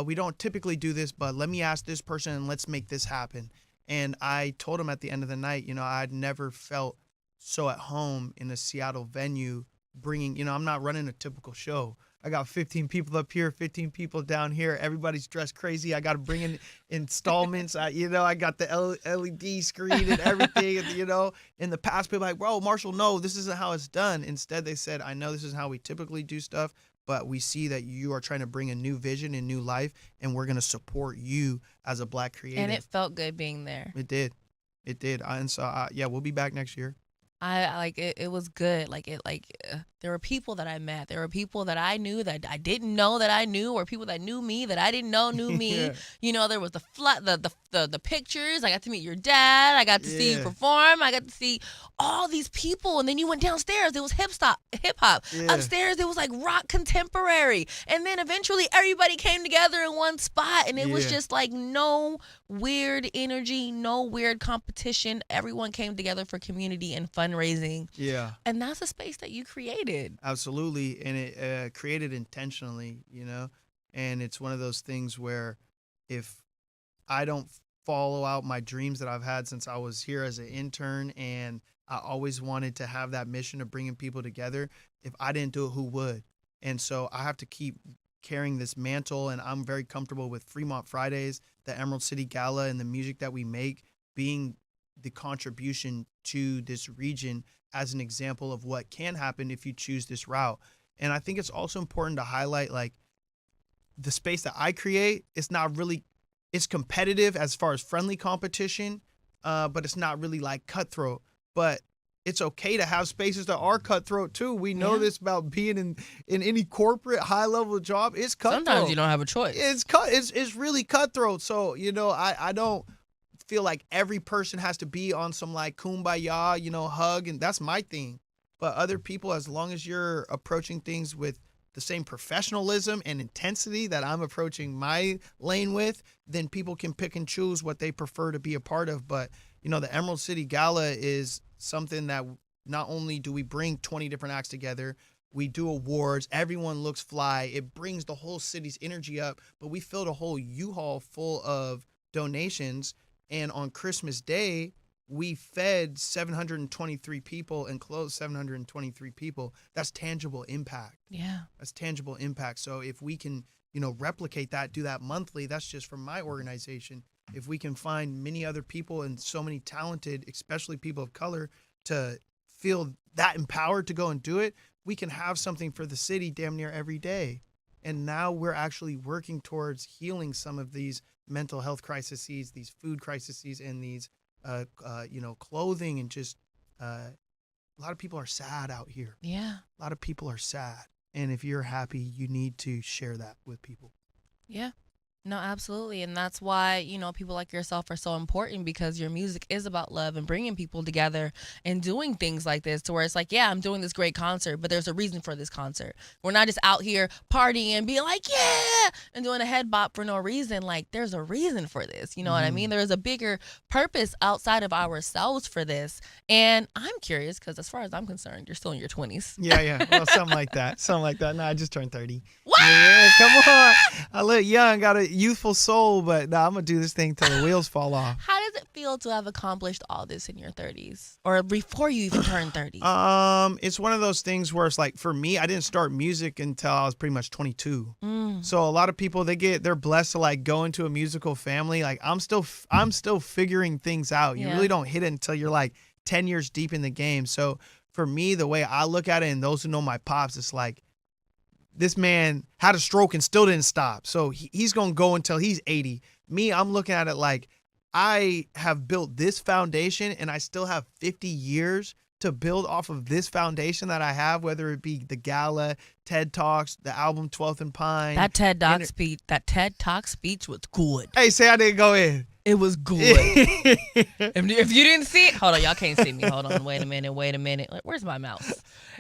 We don't typically do this, but let me ask this person and let's make this happen. And I told him at the end of the night, I'd never felt so at home in a Seattle venue bringing, I'm not running a typical show. I got 15 people up here, 15 people down here. Everybody's dressed crazy. I got to bring in installments. I got the LED screen and everything. And, in the past, people are like, bro, Marshall, no, this isn't how it's done. Instead, they said, I know this is how we typically do stuff, but we see that you are trying to bring a new vision and new life, and we're going to support you as a Black creative. And it felt good being there. It did. And so, we'll be back next year. I like it. It was good. There were people that I met. There were people that I knew that I didn't know that I knew, or people that knew me that I didn't know knew me. Yeah. You know, there was the pictures. I got to meet your dad. I got to see you Yeah. perform. I got to see all these people. And then you went downstairs. It was hip hop. Yeah. Upstairs it was like rock contemporary. And then eventually everybody came together in one spot, and it was Yeah. just like no weird energy, no weird competition. Everyone came together for community and fundraising. Yeah. And that's a space that you created. Absolutely. And it created intentionally, and it's one of those things where if I don't follow out my dreams that I've had since I was here as an intern, and I always wanted to have that mission of bringing people together, if I didn't do it, who would? And so I have to keep carrying this mantle, and I'm very comfortable with Fremont Fridays, the Emerald City Gala, and the music that we make being the contribution to this region as an example of what can happen if you choose this route. And I think it's also important to highlight, like, the space that I create, it's competitive as far as friendly competition, but it's not really like cutthroat. But it's okay to have spaces that are cutthroat too. We know this about being in any corporate high level job. It's cutthroat. Sometimes you don't have a choice. It's really cutthroat. So, I don't feel like every person has to be on some like kumbaya, hug, and that's my thing. But other people, as long as you're approaching things with the same professionalism and intensity that I'm approaching my lane with, then people can pick and choose what they prefer to be a part of. But, the Emerald City Gala is something that not only do we bring 20 different acts together, we do awards, everyone looks fly, it brings the whole city's energy up, but we filled a whole U-Haul full of donations. And on Christmas Day, we fed 723 people and clothed 723 people. That's tangible impact. Yeah. That's tangible impact. So if we can, replicate that, do that monthly, that's just from my organization. If we can find many other people and so many talented, especially people of color, to feel that empowered to go and do it, we can have something for the city damn near every day. And now we're actually working towards healing some of these mental health crises, these food crises, and these clothing, and just a lot of people are sad out here. Yeah. A lot of people are sad. And if you're happy, you need to share that with people. Yeah. No, absolutely. And that's why, people like yourself are so important, because your music is about love and bringing people together and doing things like this, to where it's like, yeah, I'm doing this great concert, but there's a reason for this concert. We're not just out here partying and being like, yeah, and doing a head bop for no reason. Like, there's a reason for this. You know what I mean? There's a bigger purpose outside of ourselves for this. And I'm curious, because as far as I'm concerned, you're still in your 20s. Yeah. Well, something like that. Something like that. No, I just turned 30. What? Yeah, come on. I look young, got a youthful soul, but no, I'm going to do this thing till the wheels fall off. How does it feel to have accomplished all this in your 30s, or before you even turned 30? It's one of those things where it's like, for me, I didn't start music until I was pretty much 22. So a lot of people, they're blessed to like go into a musical family. Like I'm still figuring things out. You really don't hit it until you're like 10 years deep in the game. So for me, the way I look at it, and those who know my pops, it's like, this man had a stroke and still didn't stop. So he's going to go until he's 80. Me, I'm looking at it like, I have built this foundation and I still have 50 years to build off of this foundation that I have, whether it be the gala, TED Talks, the album 12th and Pine. That TED Talk speech was good. Hey, say I didn't go in. It was good. If you didn't see it, hold on, y'all can't see me. Hold on, wait a minute. Like, where's my mouse?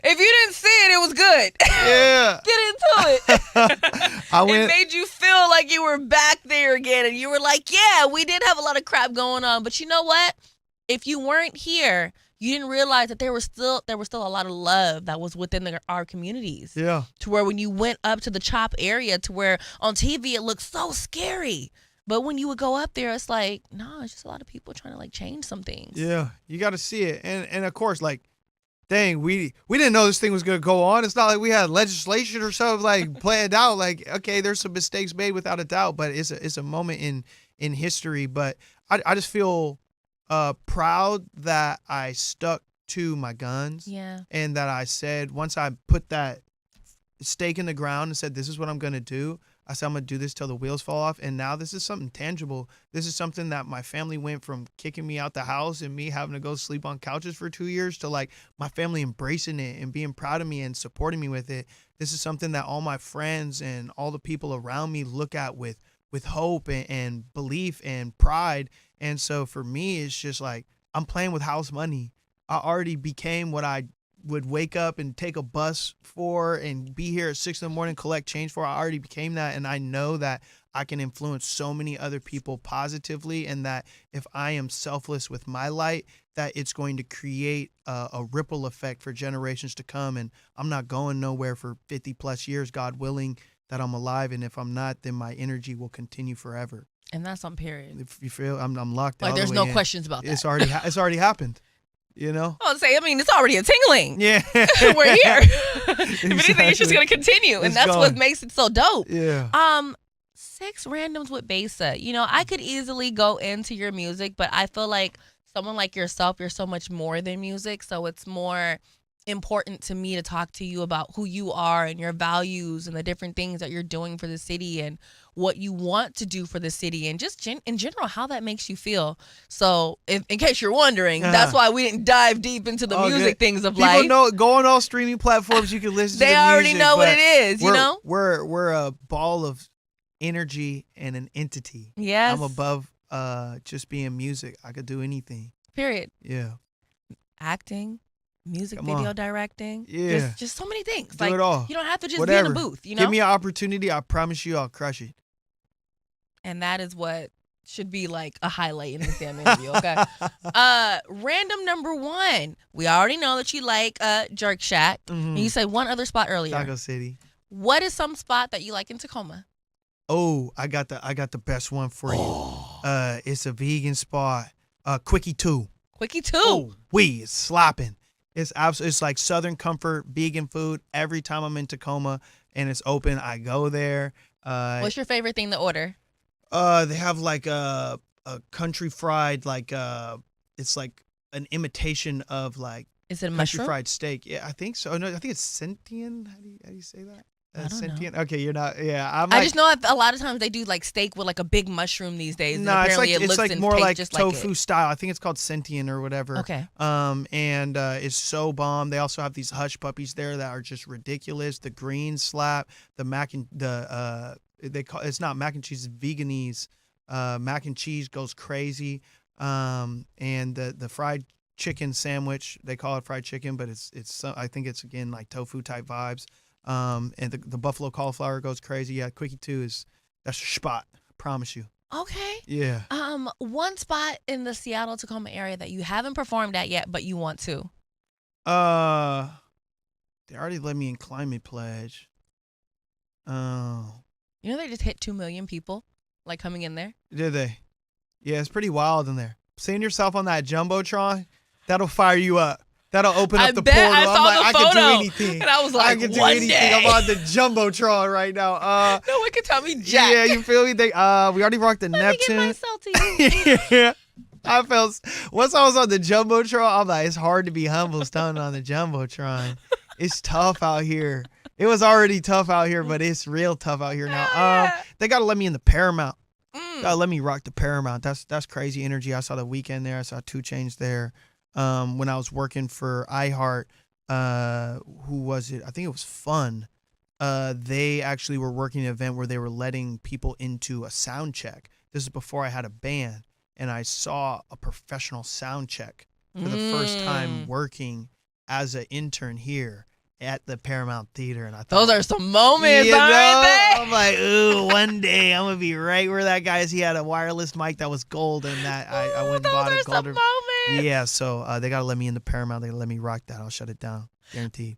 If you didn't see it, it was good. Yeah. Get into it. It made you feel like you were back there again, and you were like, yeah, we did have a lot of crap going on, but you know what? If you weren't here, you didn't realize that there was still a lot of love that was within our communities. Yeah. To where when you went up to the CHOP area, to where on TV it looked so scary. But when you would go up there, it's like, no, it's just a lot of people trying to like change some things. Yeah, you got to see it. And of course, like, dang, we didn't know this thing was going to go on. It's not like we had legislation or something like planned out. Like, okay, there's some mistakes made without a doubt, but it's a moment in history. But I just feel proud that I stuck to my guns. Yeah. And that I said, once I put that stake in the ground and said, this is what I'm going to do, I said, I'm going to do this till the wheels fall off. And now this is something tangible. This is something that my family went from kicking me out the house and me having to go sleep on couches for 2 years to like my family embracing it and being proud of me and supporting me with it. This is something that all my friends and all the people around me look at with hope and belief and pride. And so for me, it's just like I'm playing with house money. I already became what I would wake up and take a bus for and be here at 6 a.m, collect change for. I already became that. And I know that I can influence so many other people positively, and that if I am selfless with my light, that it's going to create a ripple effect for generations to come. And I'm not going nowhere for 50 plus years, God willing, that I'm alive. And if I'm not, then my energy will continue forever. And that's on period. If you feel I'm locked out. Like there's no questions about that. It's already happened. You know? It's already a tingling. Yeah. We're here. If anything, it's just going to continue. And that's what makes it so dope. Yeah. 6 randoms with Besa. I could easily go into your music, but I feel like someone like yourself, you're so much more than music. So it's more important to me to talk to you about who you are and your values and the different things that you're doing for the city and what you want to do for the city and just in general how that makes you feel. So in case you're wondering, that's why we didn't dive deep into the music things of life. People know, go on all streaming platforms, you can listen to the music. They already know what it is, We're a ball of energy and an entity. Yes. I'm above just being music. I could do anything. Period. Yeah. Acting, music video directing. Yeah. Just so many things. Do it all. You don't have to just Whatever. be in a booth, Give me an opportunity, I promise you I'll crush it. And that is what should be like a highlight in this damn interview, okay? Random number 1. We already know that you like Jerk Shack. Mm-hmm. And you said one other spot earlier. Taco City. What is some spot that you like in Tacoma? Oh, I got the best one for you. It's a vegan spot. Quickie 2. Quickie 2. Oh, it's slapping. It's like Southern comfort vegan food. Every time I'm in Tacoma and it's open, I go there. What's your favorite thing to order? They have like a country fried, like it's like an imitation of like is it a country mushroom? Fried steak. Yeah, I think so. No, I think it's sentient. How do you say that? I don't sentient. know. Okay, you're not. Yeah, I just know a lot of times they do like steak with like a big mushroom these days. No, and it's apparently like it looks it's like and more tastes like just tofu like it. style. I think it's called sentient or whatever. Okay. And it's so bomb. They also have these hush puppies there that are just ridiculous. The green slap, the mac and it's not mac and cheese, it's veganese. Mac and cheese goes crazy. And the fried chicken sandwich, they call it fried chicken, but it's I think it's again like tofu type vibes. And the buffalo cauliflower goes crazy. Yeah, Quickie 2 that's your spot. I promise you. Okay. Yeah. One spot in the Seattle Tacoma area that you haven't performed at yet, but you want to. They already let me in Climate Pledge. Oh. They just hit 2 million people, like coming in there. Did they? Yeah, it's pretty wild in there. Seeing yourself on that jumbotron, that'll fire you up. That'll open up the portal. I saw the I photo, can do anything. and I was like, I can do anything. day. I'm on the jumbotron right now. No one can tell me jack. Yeah, you feel me? We already rocked the Let Neptune. me get my salty. Yeah. I felt once I was on the jumbotron, I'm like, it's hard to be humble standing on the jumbotron. It's tough out here. It was already tough out here, but it's real tough out here now. They gotta let me in the Paramount. Gotta let me rock the Paramount. That's crazy energy. I saw The Weeknd there. I saw 2 Chainz there. When I was working for iHeart, who was it? I think it was Fun. They actually were working an event where they were letting people into a sound check. This is before I had a band, and I saw a professional sound check for the first time working as an intern here at the Paramount Theater. And I thought, those are some moments, aren't they? I'm like, ooh, one day I'm gonna be right where that guy is. He had a wireless mic that was gold, and that I went and bought it gold. Yeah, so they gotta let me in the Paramount. They gotta let me rock that. I'll shut it down, guaranteed.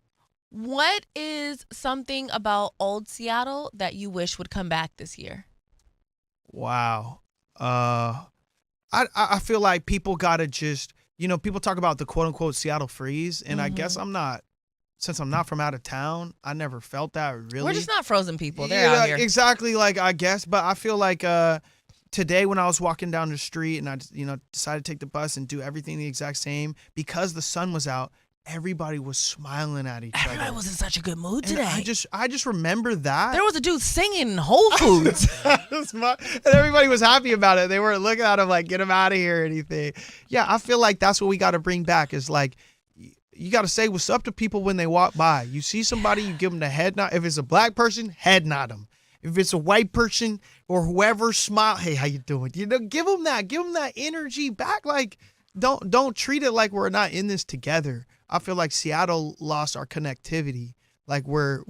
What is something about old Seattle that you wish would come back this year? Wow. I feel like people gotta just, people talk about the quote unquote Seattle freeze, and I guess since I'm not from out of town, I never felt that really. We're just not frozen people. They're out here. Exactly, like I guess, but I feel like today when I was walking down the street and I decided to take the bus and do everything the exact same because the sun was out, everybody was smiling at each Everybody other. was in such a good mood And today. I just remember that. There was a dude singing in Whole Foods. And everybody was happy about it. They weren't looking at him like, get him out of here or anything. Yeah, I feel like that's what we got to bring back is like, you got to say what's up to people when they walk by. You see somebody, you give them the head nod. If it's a black person, head nod them. If it's a white person or whoever, smile. Hey, how you doing? You know, give them that energy back. Like, don't treat it like we're not in this together. I feel like Seattle lost our connectivity. Like we're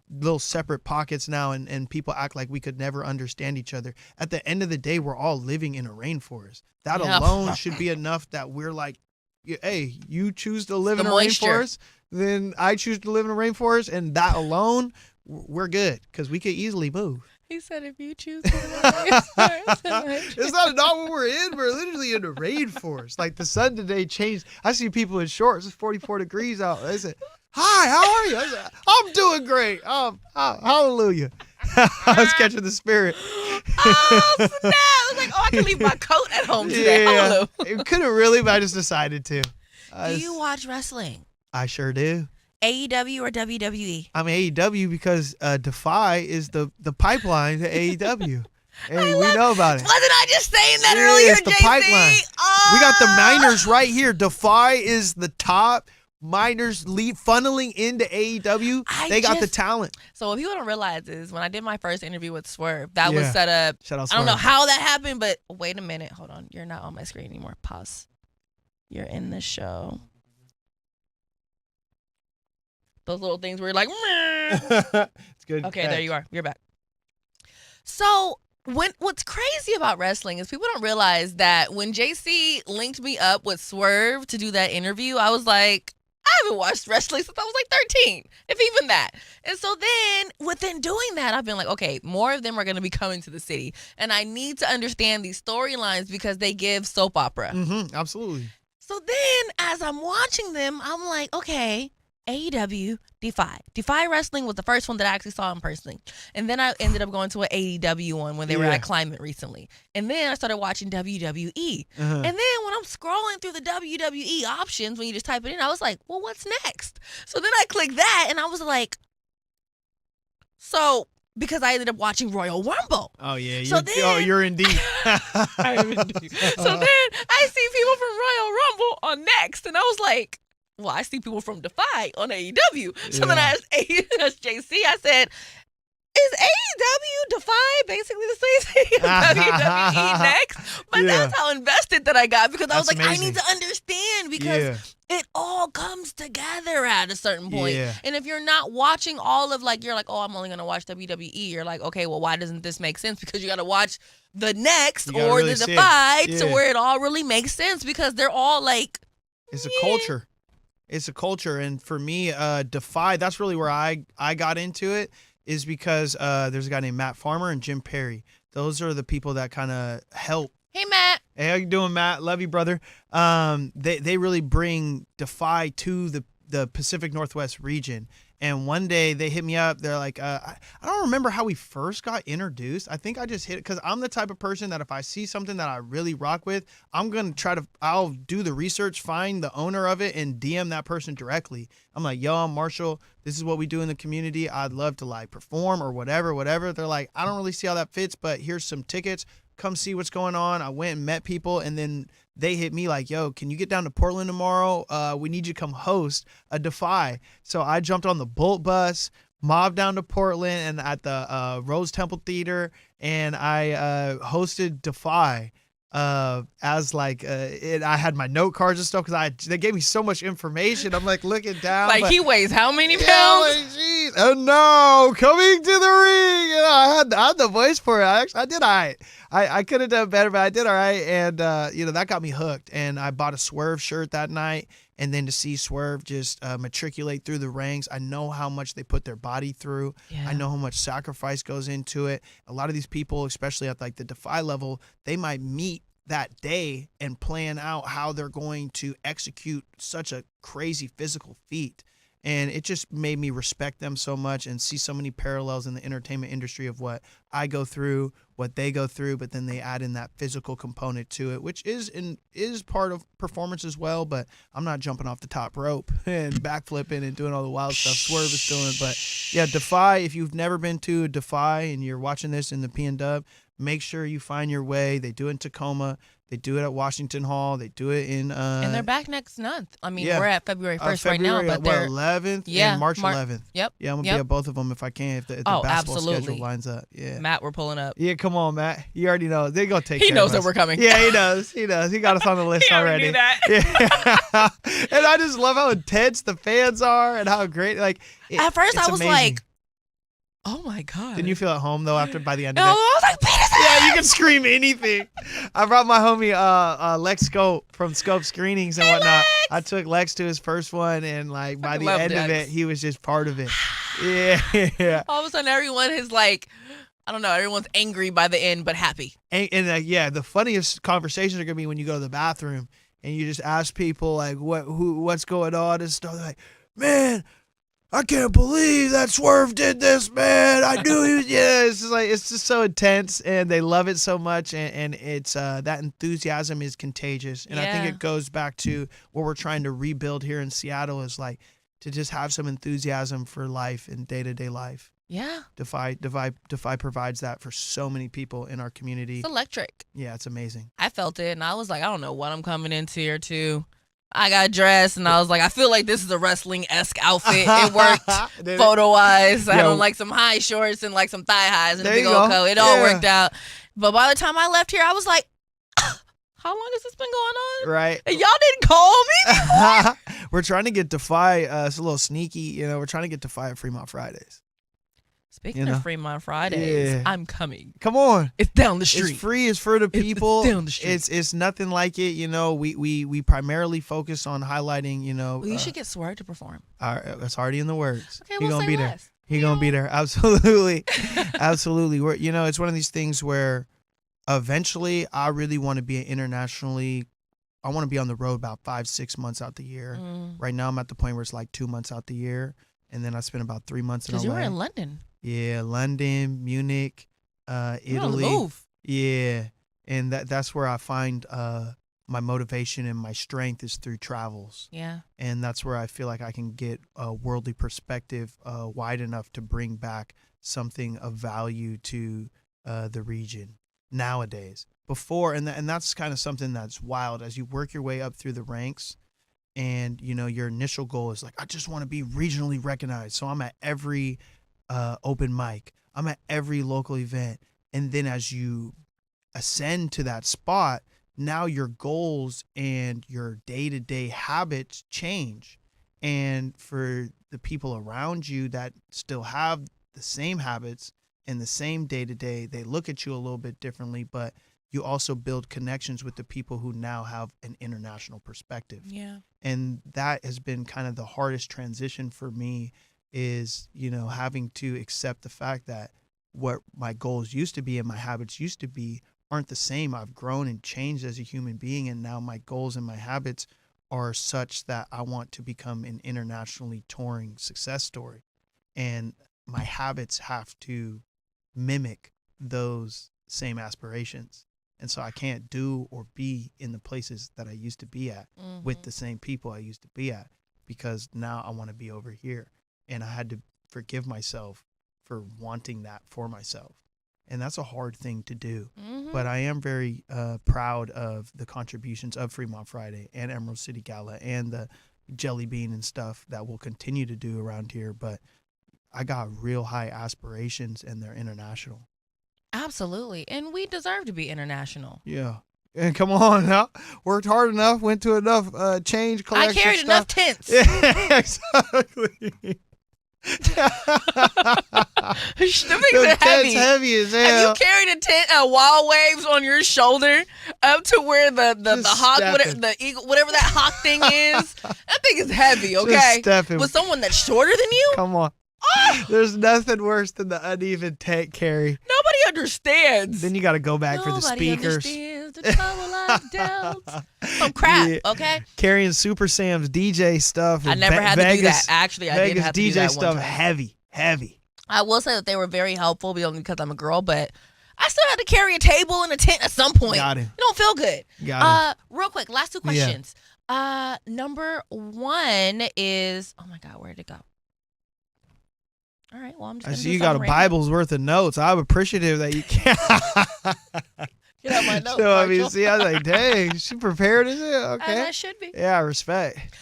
little separate pockets now, and people act like we could never understand each other. At the end of the day, we're all living in a rainforest. That alone should be enough that we're like, hey, you choose to live in a rainforest, then I choose to live in a rainforest, and that alone, we're good because we could easily move. He said, if you choose to live in a rainforest. It's not what we're in. We're literally in a rainforest. Like the sun today changed. I see people in shorts. It's 44 degrees out. They said, hi, how are you? I said, I'm doing great. Hallelujah. I was catching the spirit. Oh, snap. I was like, I can leave my coat at home today. Yeah, it couldn't really, but I just decided to. Do you watch wrestling? I sure do. AEW or WWE? I'm AEW because DEFY is the pipeline to AEW. Hey, we know about it. Wasn't I just saying that earlier, It's the JC? pipeline. Oh. We got the minors right here. DEFY is the top. Minors funneling into AEW. They got the talent. So what people don't realize is when I did my first interview with Swerve, that was set up. Shout out I don't know Swerve. how that happened, but wait a minute. Hold on. You're not on my screen anymore. Pause. You're in the show. Those little things where you're like, It's good. okay, there you are. You're back. So what's crazy about wrestling is people don't realize that when JC linked me up with Swerve to do that interview, I was like, I haven't watched wrestling since I was like 13, if even that. And so then within doing that, I've been like, okay, more of them are going to be coming to the city. And I need to understand these storylines because they give soap opera. Mm-hmm, absolutely. So then as I'm watching them, I'm like, okay, AEW, DEFY. DEFY Wrestling was the first one that I actually saw in person. And then I ended up going to an AEW one when they were at Climate recently. And then I started watching WWE. And then when I'm scrolling through the WWE options, when you just type it in, I was like, well, what's next? So then I clicked that and I was like, because I ended up watching Royal Rumble. Oh, yeah. You're in deep. I am in deep. So then I see people from Royal Rumble on Next. And I was like, well, I see people from DEFY on AEW. So then I asked JC, I said, is AEW DEFY basically the same thing as WWE Next? But that's how invested that I got because I was like, amazing. I need to understand because it all comes together at a certain point. Yeah. And if you're not watching all of you're like, oh, I'm only going to watch WWE. You're like, okay, well, why doesn't this make sense? Because you got to watch the Next or really the DEFY to where it all really makes sense because they're all like. It's a culture. It's a culture, and for me, DEFY, that's really where I got into it, is because there's a guy named Matt Farmer and Jim Perry. Those are the people that kind of help. Hey, Matt. Hey, how you doing, Matt? Love you, brother. They really bring DEFY to the Pacific Northwest region. And one day they hit me up. They're like, I don't remember how we first got introduced. I think I just hit it because I'm the type of person that if I see something that I really rock with, I'll do the research, find the owner of it, and DM that person directly. I'm like, yo, I'm Marshall. This is what we do in the community. I'd love to perform or whatever. They're like, I don't really see how that fits, but here's some tickets. Come see what's going on. I went and met people, and then they hit me like, yo, can you get down to Portland tomorrow? We need you to come host a DEFY. So I jumped on the Bolt bus, mobbed down to Portland and at the Rose Temple Theater, and I hosted DEFY as I had my note cards and stuff because they gave me so much information. I'm looking down. He weighs how many pounds? Yeah, geez. Oh no, coming to the ring. I had the voice for it. I did all right. I could have done better, but I did all right. And, that got me hooked. And I bought a Swerve shirt that night. And then to see Swerve just matriculate through the ranks, I know how much they put their body through. Yeah. I know how much sacrifice goes into it. A lot of these people, especially at the DEFY level, they might meet that day and plan out how they're going to execute such a crazy physical feat. And it just made me respect them so much and see so many parallels in the entertainment industry of what I go through, what they go through, but then they add in that physical component to it, which is part of performance as well. But I'm not jumping off the top rope and backflipping and doing all the wild stuff Swerve is doing. But yeah, DEFY, if you've never been to DEFY and you're watching this in the PNW, make sure you find your way. They do it in Tacoma. They do it at Washington Hall. They do it in and they're back next month. I mean, we're at February 1st right now, but they're 11th and March 11th. Yep. Yeah, I'm gonna be at both of them if I can, if the basketball schedule lines up. Yeah. Matt, we're pulling up. Yeah, come on, Matt. You already know. They're gonna take care He knows of that us. We're coming. Yeah, he does. He does. He got us on the list he already. Knew that. Yeah. And I just love how intense the fans are and how great. Like at first, I was amazing. like, "Oh my god!" Didn't you feel at home though by the end no, of it? I was like, Yeah, you can scream anything. I brought my homie Lex Scope from Scope Screenings and whatnot. Lex! I took Lex to his first one, and like by the love end of Lex. it, he was just part of it. Yeah. All of a sudden, everyone is like, I don't know, everyone's angry by the end, but happy. And yeah, the funniest conversations are gonna be when you go to the bathroom and you just ask people like what's going on and stuff. They're like, man, I can't believe that Swerve did this, man. I knew he was. Yeah, it's just so intense, and they love it so much, and it's that enthusiasm is contagious, and I think it goes back to what we're trying to rebuild here in Seattle is like to just have some enthusiasm for life and day-to-day life. Yeah. DEFY provides that for so many people in our community. It's electric. Yeah, it's amazing. I felt it, and I was like, I don't know what I'm coming into here to. I got dressed, and I was like, I feel like this is a wrestling-esque outfit. It worked photo-wise. I had on like some high shorts and like some thigh highs and a big old coat. It all worked out. But by the time I left here, I was like, how long has this been going on? Right. And y'all didn't call me? We're trying to get DEFY. It's a little sneaky. We're trying to get DEFY at Fremont Fridays. Speaking of Fremont Fridays, I'm coming. Come on. It's down the street. It's free. It's for the people. It's down the street. It's nothing like it. We primarily focus on highlighting, Well, you should get Swerve to perform. It's already in the works. Okay, He's we'll gonna be there. less. He's gonna be there. Absolutely. Absolutely. It's one of these things where eventually I really want to be I want to be on the road about 5-6 months out the year. Right now I'm at the point where it's like 2 months out the year. And then I spent about 3 months in LA. Because you were in London. Yeah, London, Munich, Italy. You're on the move. Yeah, and that's where I find my motivation and my strength is through travels. Yeah. And that's where I feel like I can get a worldly perspective wide enough to bring back something of value to the region nowadays. Before, and that's kind of something that's wild as you work your way up through the ranks. And, your initial goal is like, I just want to be regionally recognized. So I'm at every open mic. I'm at every local event. And then as you ascend to that spot, now your goals and your day-to-day habits change. And for the people around you that still have the same habits and the same day-to-day, they look at you a little bit differently, but you also build connections with the people who now have an international perspective. Yeah. And that has been kind of the hardest transition for me is, having to accept the fact that what my goals used to be and my habits used to be aren't the same. I've grown and changed as a human being, and now my goals and my habits are such that I want to become an internationally touring success story. And my habits have to mimic those same aspirations. And so I can't do or be in the places that I used to be at with the same people I used to be at, because now I want to be over here. And I had to forgive myself for wanting that for myself. And that's a hard thing to do. But I am very proud of the contributions of Fremont Friday and Emerald City Gala and the Jelly Bean and stuff that we'll continue to do around here. But I got real high aspirations, and they're international. Absolutely. And we deserve to be international. Yeah. And come on now. Worked hard enough, went to enough change collection I carried stuff. enough tents. Yeah, exactly. The things are heavy. Heavy as hell. Have you carried a tent Wild Waves on your shoulder up to where the hawk, the eagle, whatever that hawk thing is? That thing is heavy, okay? With someone that's shorter than you? Come on. There's nothing worse than the uneven tent carry. Nobody understands. Then you got to go back for the speakers. Nobody understands the trouble I have dealt some crap, Yeah. okay? Carrying Super Sam's DJ stuff. I and never had to do Vegas, that. Actually, I did Vegas have to DJ do that stuff one time. heavy. I will say that they were very helpful, but only because I'm a girl, but I still had to carry a table and a tent at some point. Got it. It don't feel good. Got it. Real quick, last two questions. Number one is, oh my God, where did it go? All right, well, I'm just I gonna see do you got a something random. Bible's worth of notes. I'm appreciative that you can. Get out my notes, So I mean, Marshall. see, I was like, dang, she prepared as it. As Okay. I should be. Yeah, respect.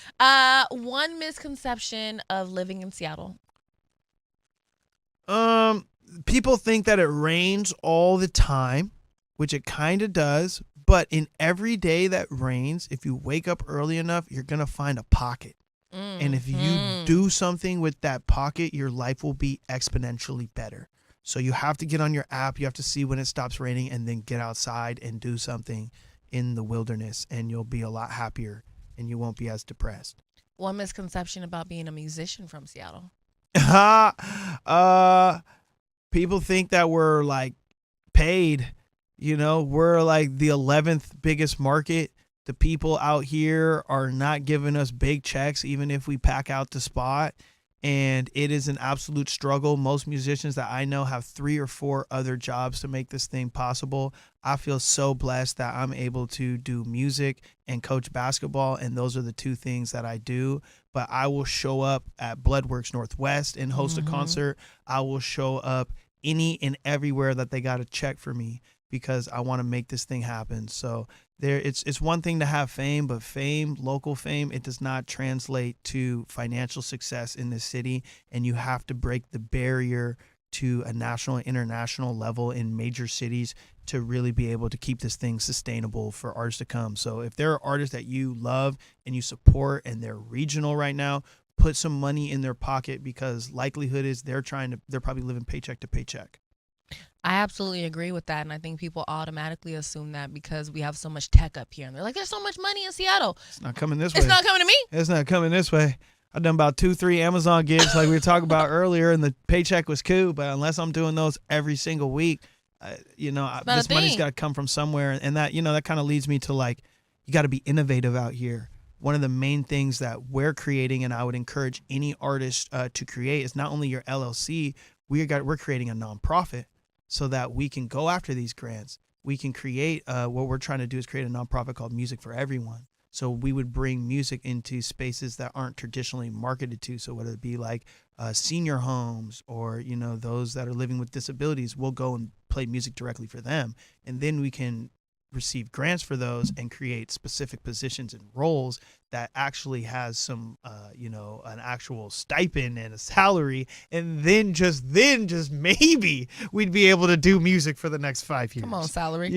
One misconception of living in Seattle. People think that it rains all the time, which it kind of does. But in every day that rains, if you wake up early enough, you're gonna find a pocket. And if you do something with that pocket, your life will be exponentially better. So you have to get on your app. You have to see when it stops raining and then get outside and do something in the wilderness, and you'll be a lot happier and you won't be as depressed. One misconception about being a musician from Seattle. People think that we're like paid. You know, we're like the 11th biggest market. The people out here are not giving us big checks, even if we pack out the spot. And it is an absolute struggle. Most musicians that I know have 3 or 4 other jobs to make this thing possible. I feel so blessed that I'm able to do music and coach basketball. And those are the 2 things that I do. But I will show up at Bloodworks Northwest and host a concert. I will show up any and everywhere that they got a check for me, because I want to make this thing happen. So it's one thing to have fame, but fame, local fame, it does not translate to financial success in this city. And you have to break the barrier to a national and international level in major cities to really be able to keep this thing sustainable for artists to come. So if there are artists that you love and you support and they're regional right now, put some money in their pocket, because likelihood is they're probably living paycheck to paycheck. I absolutely agree with that, and I think people automatically assume that because we have so much tech up here, and they're like, "There's so much money in Seattle." It's not coming this way. It's not coming to me. It's not coming this way. I've done about 2-3 Amazon gigs like we were talking about earlier, and the paycheck was cool. But unless I'm doing those every single week, this money's got to come from somewhere. And that, that kind of leads me to like, you got to be innovative out here. One of the main things that we're creating, and I would encourage any artist to create, is not only your LLC. We're creating a nonprofit so that we can go after these grants. We can create what we're trying to do is create a nonprofit called Music for Everyone. So we would bring music into spaces that aren't traditionally marketed to. So whether it be like senior homes or, those that are living with disabilities, we'll go and play music directly for them. And then we can receive grants for those and create specific positions and roles that actually has some, an actual stipend and a salary. And then just maybe we'd be able to do music for the next 5 years. Come on, salary.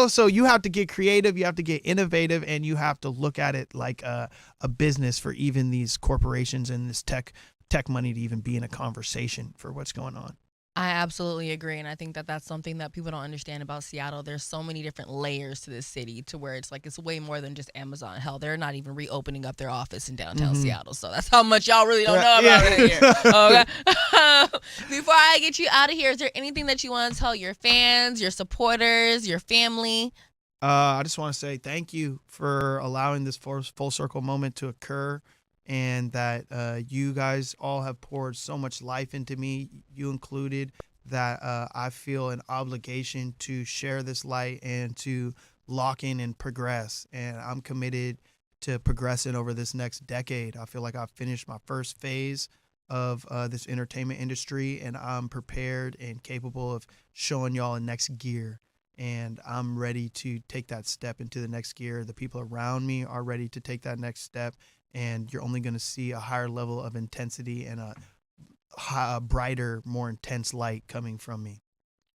So you have to get creative, you have to get innovative, and you have to look at it like a business for even these corporations and this tech money to even be in a conversation for what's going on. I absolutely agree, and I think that that's something that people don't understand about Seattle. There's so many different layers to this city, to where it's like it's way more than just Amazon. Hell, they're not even reopening up their office in downtown Seattle, so that's how much y'all really don't know about it here. Okay. Before I get you out of here, is there anything that you want to tell your fans, your supporters, your family? I just want to say thank you for allowing this full circle moment to occur. And that you guys all have poured so much life into me, you included, that I feel an obligation to share this light and to lock in and progress. And I'm committed to progressing over this next decade. I feel like I've finished my first phase of this entertainment industry, and I'm prepared and capable of showing y'all a next gear. And I'm ready to take that step into the next gear. The people around me are ready to take that next step. And you're only going to see a higher level of intensity and a brighter, more intense light coming from me.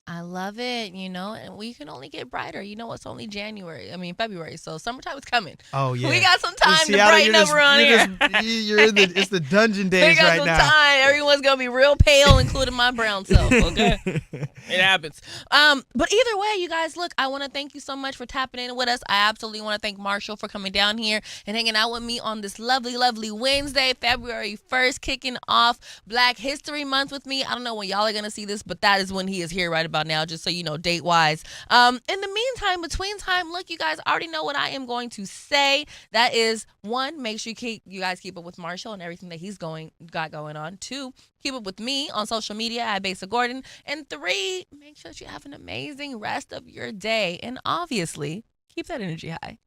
I love it, and we can only get brighter. It's only February, so summertime is coming. Oh, yeah. We got some time to brighten up around here. It's the dungeon days right now. We got some time. Everyone's going to be real pale, including my brown self, okay? It happens. But either way, you guys, look, I want to thank you so much for tapping in with us. I absolutely want to thank Marshall for coming down here and hanging out with me on this lovely, lovely Wednesday, February 1st, kicking off Black History Month with me. I don't know when y'all are going to see this, but that is when he is here right about about now, just so you know, date wise. In the meantime, between time, look, you guys already know what I am going to say. That is, one, make sure you guys keep up with Marshall and everything that he's got going on. Two, keep up with me on social media at Besa Gordon. And three, make sure that you have an amazing rest of your day. And obviously, keep that energy high.